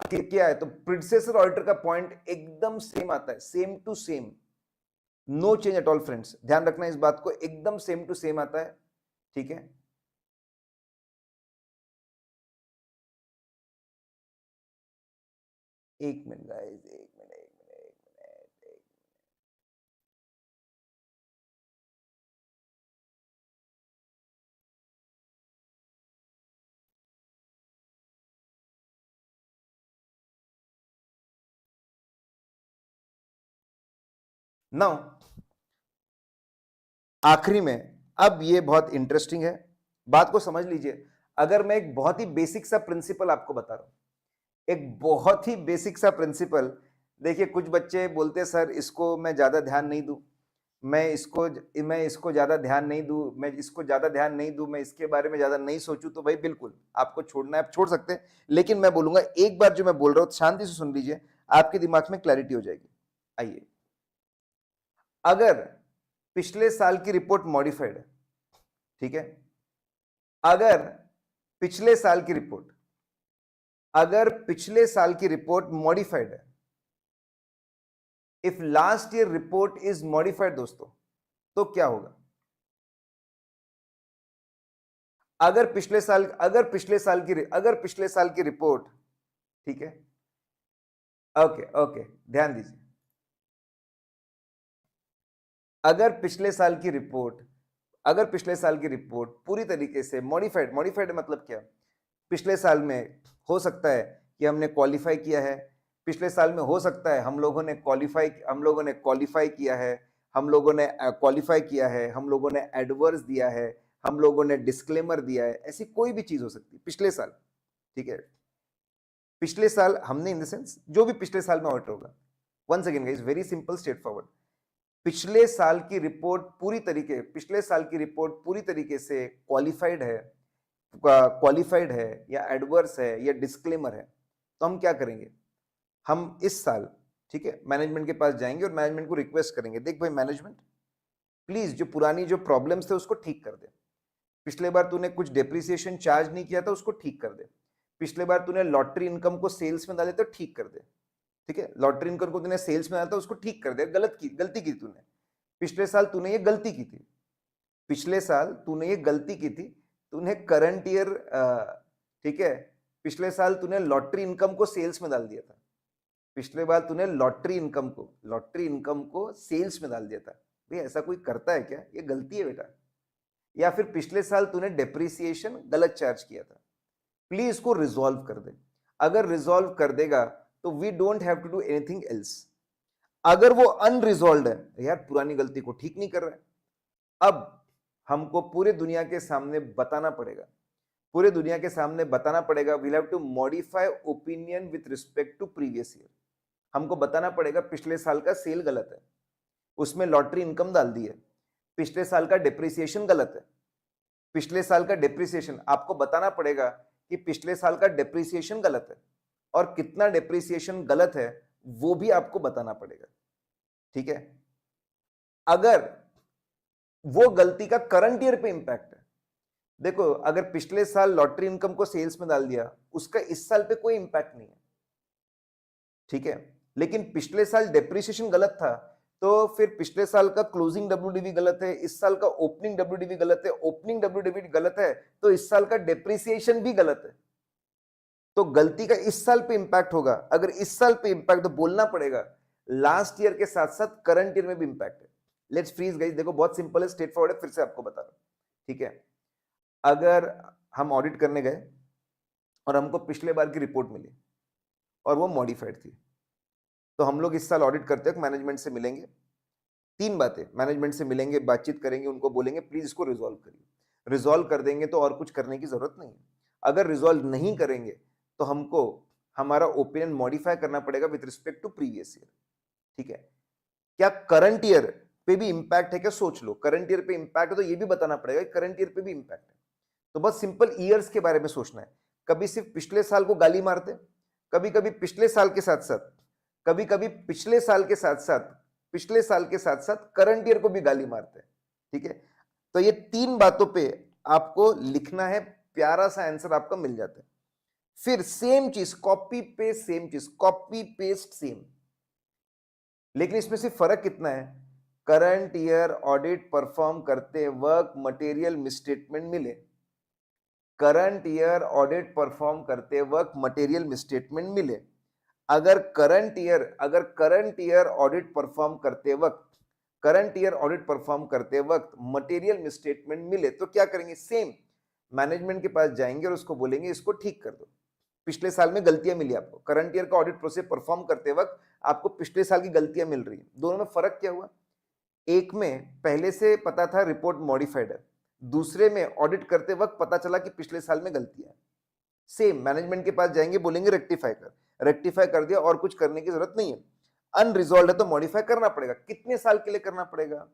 क्या है, तो प्रेडिसेसर ऑडिटर का पॉइंट एकदम सेम आता है, same to same, no change at all friends, ध्यान रखना इस बात को, एकदम सेम टू सेम आता है, ठीक है। एक मिनट गाइस, एक मिनट। नाउ आखिरी में, अब ये बहुत इंटरेस्टिंग है, बात को समझ लीजिए। अगर मैं एक बहुत ही बेसिक सा प्रिंसिपल आपको बता रहा हूं, एक बहुत ही बेसिक सा प्रिंसिपल, देखिए कुछ बच्चे बोलते हैं सर इसको मैं ज्यादा ध्यान नहीं दूं, मैं इसको ज्यादा ध्यान नहीं दूं, मैं इसको ज्यादा ध्यान नहीं दूं, मैं इसके बारे में ज्यादा नहीं सोचूं, तो भाई बिल्कुल आपको छोड़ना है आप छोड़ सकते हैं, लेकिन मैं बोलूंगा एक बार जो मैं बोल रहा हूं शांति से सुन लीजिए, आपके दिमाग में क्लैरिटी हो जाएगी। आइए, अगर पिछले साल की रिपोर्ट मॉडिफाइड है, ठीक है, अगर पिछले साल की रिपोर्ट अगर पिछले साल की रिपोर्ट मॉडिफाइड है, if last year report is modified दोस्तों, तो क्या होगा? अगर पिछले साल की रिपोर्ट, ठीक है, ओके ओके, ध्यान दीजिए, अगर पिछले साल की रिपोर्ट पूरी तरीके से मॉडिफाइड मतलब क्या? पिछले साल में हो सकता है कि हमने क्वालिफाई किया है, पिछले साल में हो सकता है हम लोगों ने क्वालिफाई किया है, हम लोगों ने क्वालिफाई किया है, हम लोगों ने एडवर्स दिया है, हम लोगों ने डिस्क्लेमर दिया है, ऐसी कोई भी चीज हो सकती है पिछले साल, ठीक है। पिछले साल हमने इन द सेंस जो भी पिछले साल में ऑडिट होगा, once again guys very simple straight forward, पिछले साल की रिपोर्ट पूरी तरीके से क्वालिफाइड है या एडवर्स है या डिस्क्लेमर है, तो हम क्या करेंगे? हम इस साल, ठीक है, मैनेजमेंट के पास जाएंगे और मैनेजमेंट को रिक्वेस्ट करेंगे, देख भाई मैनेजमेंट, प्लीज जो पुरानी जो प्रॉब्लम्स थे उसको ठीक कर दे, पिछले बार तूने कुछ डेप्रिसिएशन चार्ज नहीं किया था उसको ठीक कर दे, पिछले बार तूने लॉटरी इनकम को सेल्स में डाले तो ठीक कर दे, ठीक है, लॉटरी इनकम को तूने सेल्स में डाला था उसको ठीक कर दे, गलती की तूने, पिछले साल तूने ये गलती की थी, तूने करंट ईयर, ठीक है, पिछले साल तूने लॉटरी इनकम को सेल्स में डाल दिया था, पिछले बार तूने लॉटरी इनकम को सेल्स में डाल दिया था, भाई ऐसा कोई करता है क्या? ये गलती है बेटा। या फिर पिछले साल तूने डेप्रिसिएशन गलत चार्ज किया था, प्लीज इसको रिजॉल्व कर दे, अगर रिजॉल्व कर देगा तो we don't have to do anything else. अगर वो अनरिजॉल्व है, यार पुरानी गलती को ठीक नहीं कर रहा है, अब हमको पूरे दुनिया के सामने बताना पड़ेगा, we'll have to modify opinion with respect to previous year, हमको बताना पड़ेगा पिछले साल का सेल गलत है, उसमें लॉटरी इनकम डाल दी है, पिछले साल का डेप्रिसिएशन गलत है, पिछले साल का डेप्रिसिएशन आपको बताना पड़ेगा कि पिछले साल का डेप्रिसिएशन गलत है, और कितना डेप्रिसिएशन गलत है वो भी आपको बताना पड़ेगा, ठीक है। अगर वो गलती का करंट ईयर पे इंपैक्ट है, देखो अगर पिछले साल लॉटरी इनकम को सेल्स में डाल दिया, उसका इस साल पे कोई इंपैक्ट नहीं है, ठीक है, लेकिन पिछले साल डेप्रिसिएशन गलत था, तो फिर पिछले साल का क्लोजिंग डब्ल्यूडीवी गलत है, इस साल का ओपनिंग डब्ल्यूडीवी गलत है, ओपनिंग डब्ल्यूडीवी गलत है, तो इस साल का डेप्रिसिएशन भी गलत है, तो गलती का इस साल पे इंपैक्ट होगा, अगर इस साल पे इंपैक्ट तो बोलना पड़ेगा लास्ट ईयर के साथ साथ करंट ईयर में भी इंपैक्ट है। लेट्स फ्रीज गाइस, देखो बहुत सिंपल है, स्ट्रेट फॉरवर्ड है, फिर से आपको बता रहा हूं, ठीक है। अगर हम ऑडिट करने गए और हमको पिछले बार की रिपोर्ट मिली और वो मॉडिफाइड थी, तो हम लोग इस साल ऑडिट करते वक्त मैनेजमेंट से मिलेंगे, तीन बातें, मैनेजमेंट से मिलेंगे, बातचीत करेंगे, उनको बोलेंगे प्लीज इसको रिजॉल्व करिए, रिजॉल्व कर देंगे तो और कुछ करने की जरूरत नहीं है, अगर रिजॉल्व नहीं करेंगे तो हमको हमारा ओपिनियन मॉडिफाई करना पड़ेगा with respect to previous year, ठीक है। क्या करंट ईयर पे भी इंपैक्ट है क्या? सोच लो, करंट ईयर पे इंपैक्ट है तो ये भी बताना पड़ेगा करंट ईयर पे भी इंपैक्ट है, तो बस सिंपल ईयर्स के बारे में सोचना है, कभी सिर्फ पिछले साल को गाली मारते, कभी कभी पिछले साल के साथ साथ, कभी कभी पिछले साल के साथ साथ करंट ईयर को भी गाली मारते हैं, ठीक है। तो ये तीन बातों पे आपको लिखना है, प्यारा सा आंसर आपका मिल जाता है। फिर सेम चीज कॉपी पेस्ट सेम, लेकिन इसमें से फर्क कितना है? करंट ईयर ऑडिट परफॉर्म करते वक्त मटेरियल मिसस्टेटमेंट मिले, करंट ईयर ऑडिट परफॉर्म करते वक्त मटेरियल मिसस्टेटमेंट मिले, अगर करंट ईयर ऑडिट परफॉर्म करते वक्त मटेरियल मिसस्टेटमेंट मिले तो क्या करेंगे? सेम मैनेजमेंट के पास जाएंगे और उसको बोलेंगे इसको ठीक कर दो, पिछले साल में गलतियां मिली आपको, करंट ईयर का ऑडिट प्रोसेस परफॉर्म करते वक्त आपको पिछले साल की गलतियां मिल रही है, दोनों में फर्क क्या हुआ? एक में पहले से पता था रिपोर्ट मॉडिफाइड है, दूसरे में ऑडिट करते वक्त पता चला कि पिछले साल में गलती है, सेम मैनेजमेंट के पास जाएंगे, बोलेंगे रेक्टिफाई कर दिया और कुछ करने की जरूरत नहीं है। अनरिजॉल्व है तो मॉडिफाई करना पड़ेगा। कितने साल के लिए करना पड़ेगा?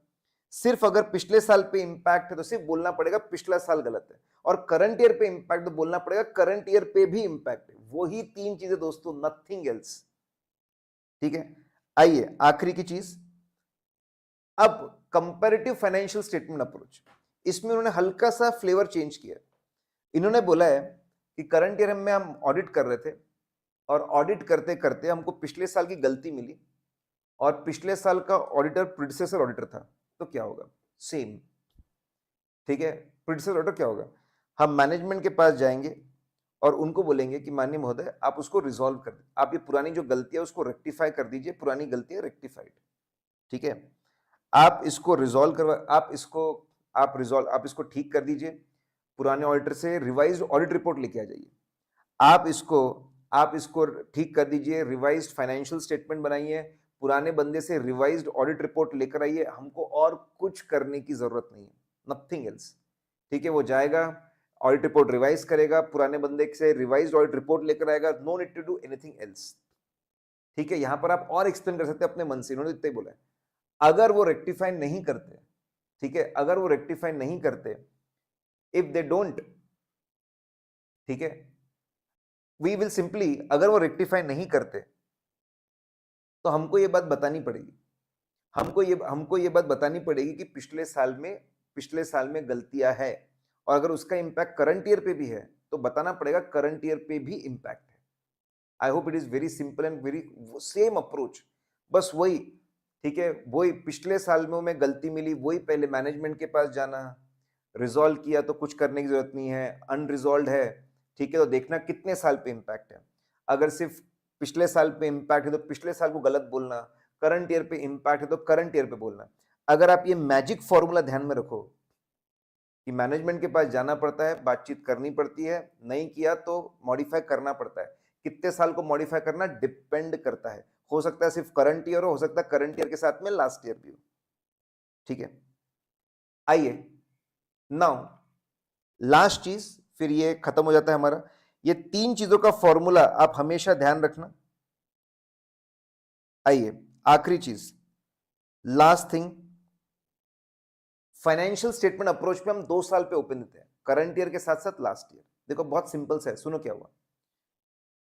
सिर्फ अगर पिछले साल पे इंपैक्ट है तो सिर्फ बोलना पड़ेगा पिछला साल गलत है, और करंट ईयर पे इंपैक्ट तो बोलना पड़ेगा करंट ईयर पे भी इंपैक्ट है। वही तीन चीजें दोस्तों, नथिंग एल्स। ठीक है, आइए आखिरी की चीज, अब कंपैरेटिव फाइनेंशियल स्टेटमेंट अप्रोच। इसमें उन्होंने हल्का सा फ्लेवर चेंज किया। इन्होंने बोला है कि करंट ईयर में हम ऑडिट कर रहे थे और ऑडिट करते करते हमको पिछले साल की गलती मिली और पिछले साल का ऑडिटर प्रीडिसेसर ऑडिटर था, तो क्या होगा? सेम। ठीक है, प्रीडिसेसर ऑडिटर क्या होगा? हम मैनेजमेंट के पास जाएंगे और उनको बोलेंगे कि माननीय महोदय आप उसको रिजॉल्व कर दीजिए, आप ये पुरानी जो गलती है उसको रेक्टिफाई कर दीजिए, पुरानी गलती है रेक्टिफाइड। ठीक है, आप इसको रिजॉल्व करवा, आप इसको ठीक कर दीजिए, पुराने ऑडिटर से रिवाइज्ड ऑडिट रिपोर्ट लेके आ जाइए, आप इसको ठीक कर दीजिए, रिवाइज्ड फाइनेंशियल स्टेटमेंट बनाइए, पुराने बंदे से रिवाइज्ड ऑडिट रिपोर्ट लेकर आइए, हमको और कुछ करने की जरूरत नहीं है, नथिंग एल्स। ठीक है, वो जाएगा, ऑडिट रिपोर्ट रिवाइज करेगा, पुराने बंदे से रिवाइज्ड ऑडिट रिपोर्ट लेकर आएगा, no need to do anything else. ठीक है, यहां पर आप और एक्सप्लेन कर सकते हैं अपने मन से, इन्होंने इतना ही बोला है। अगर वो रेक्टिफाई नहीं करते, ठीक है, अगर वो रेक्टिफाई नहीं करते, इफ दे डोंट, ठीक है, वी विल सिंपली, अगर वो रेक्टिफाई नहीं करते तो हमको ये बात बतानी पड़ेगी, हमको ये बात बतानी पड़ेगी कि पिछले साल में गलतियां है, और अगर उसका इंपैक्ट करंट ईयर पे भी है तो बताना पड़ेगा करंट ईयर पे भी इंपैक्ट है। I hope it is very simple and very same approach, बस वही। ठीक है, वही पिछले साल में हमें गलती मिली, वही पहले मैनेजमेंट के पास जाना, रिजॉल्व किया तो कुछ करने की जरूरत नहीं है, अनरिजॉल्व है, ठीक है, तो देखना कितने साल पे इंपैक्ट है। अगर सिर्फ पिछले साल पे इंपैक्ट है तो पिछले साल को गलत बोलना, करंट ईयर पे इंपैक्ट है तो करंट ईयर पे बोलना। अगर आप ये मैजिक फॉर्मूला ध्यान में रखो कि मैनेजमेंट के पास जाना पड़ता है, बातचीत करनी पड़ती है, नहीं किया तो मॉडिफाई करना पड़ता है। कितने साल को मॉडिफाई करना डिपेंड करता है, हो सकता है सिर्फ करंट ईयर हो सकता है करंट ईयर के साथ में लास्ट ईयर भी हो। ठीक है, आइए नाउ लास्ट चीज, फिर ये खत्म हो जाता है हमारा। ये तीन चीजों का फॉर्मूला आप हमेशा ध्यान रखना। आइए आखिरी चीज, last thing, financial statement approach पे हम 2 साल पे ओपन देते हैं, करंट ईयर के साथ साथ लास्ट ईयर। देखो बहुत सिंपल सा है, सुनो क्या हुआ।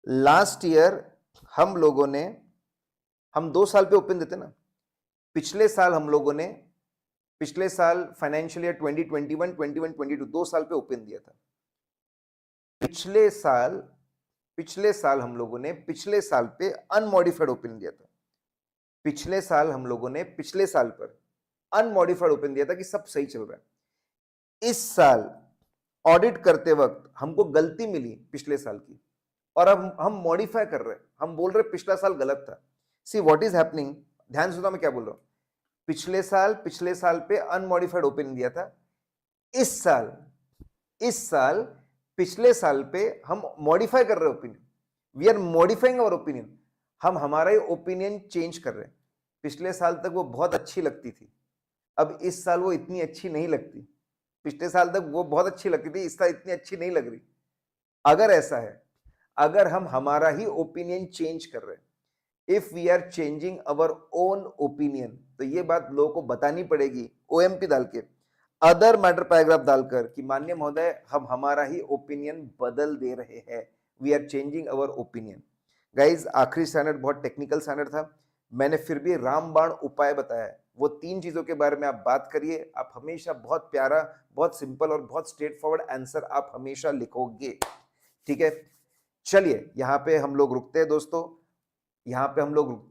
लास्ट ईयर हम 2 साल पे ओपन देते ना, पिछले साल फाइनेंशियल ईयर 2021 21 22 2 साल पे ओपन दिया था। पिछले साल हम लोगों ने पिछले साल पे अनमॉडिफाइड ओपन दिया था। पिछले साल हम लोगों ने पिछले साल पर अनमॉडिफाइड ओपन दिया था कि सब सही चल रहा है। इस साल ऑडिट करते वक्त हमको गलती मिली पिछले साल की, और अब हम मॉडिफाई कर रहे हैं, हम बोल रहे पिछला साल गलत था। सी व्हाट इज हैपनिंग, ध्यान से सुनो मैं क्या बोल रहा हूं। पिछले साल पे अनमॉडिफाइड ओपन दिया था, इस साल पिछले साल पे हम मॉडिफाई कर रहे हैं opinion, we are modifying our opinion, हम हमारा ही ओपिनियन चेंज कर रहे हैं। पिछले साल तक वो बहुत अच्छी लगती थी, अब इस साल वो इतनी अच्छी नहीं लगती। पिछले साल तक वो बहुत अच्छी लगती थी, इस साल इतनी अच्छी नहीं लग रही। अगर ऐसा है, अगर हम हमारा ही ओपिनियन चेंज कर रहे हैं, if we are changing our own opinion, तो ये बात लोगों को बतानी पड़ेगी ओएमपी डाल के, अदर मैटर पैराग्राफ डालकर कि माननीय महोदय हम हमारा ही ओपिनियन बदल दे रहे हैं, we are changing our opinion. Guys आखिरी स्टैंडर्ड बहुत टेक्निकल स्टैंडर्ड था, मैंने फिर भी रामबाण उपाय बताया है। वो तीन चीजों के बारे में आप बात करिए, आप हमेशा बहुत प्यारा, बहुत सिंपल और बहुत स्ट्रेट फॉरवर्ड आंसर आप हमेशा लिखोगे। ठीक है, चलिए यहाँ पे हम लोग रुकते हैं दोस्तों, यहाँ पे हम लोग रुकते हैं।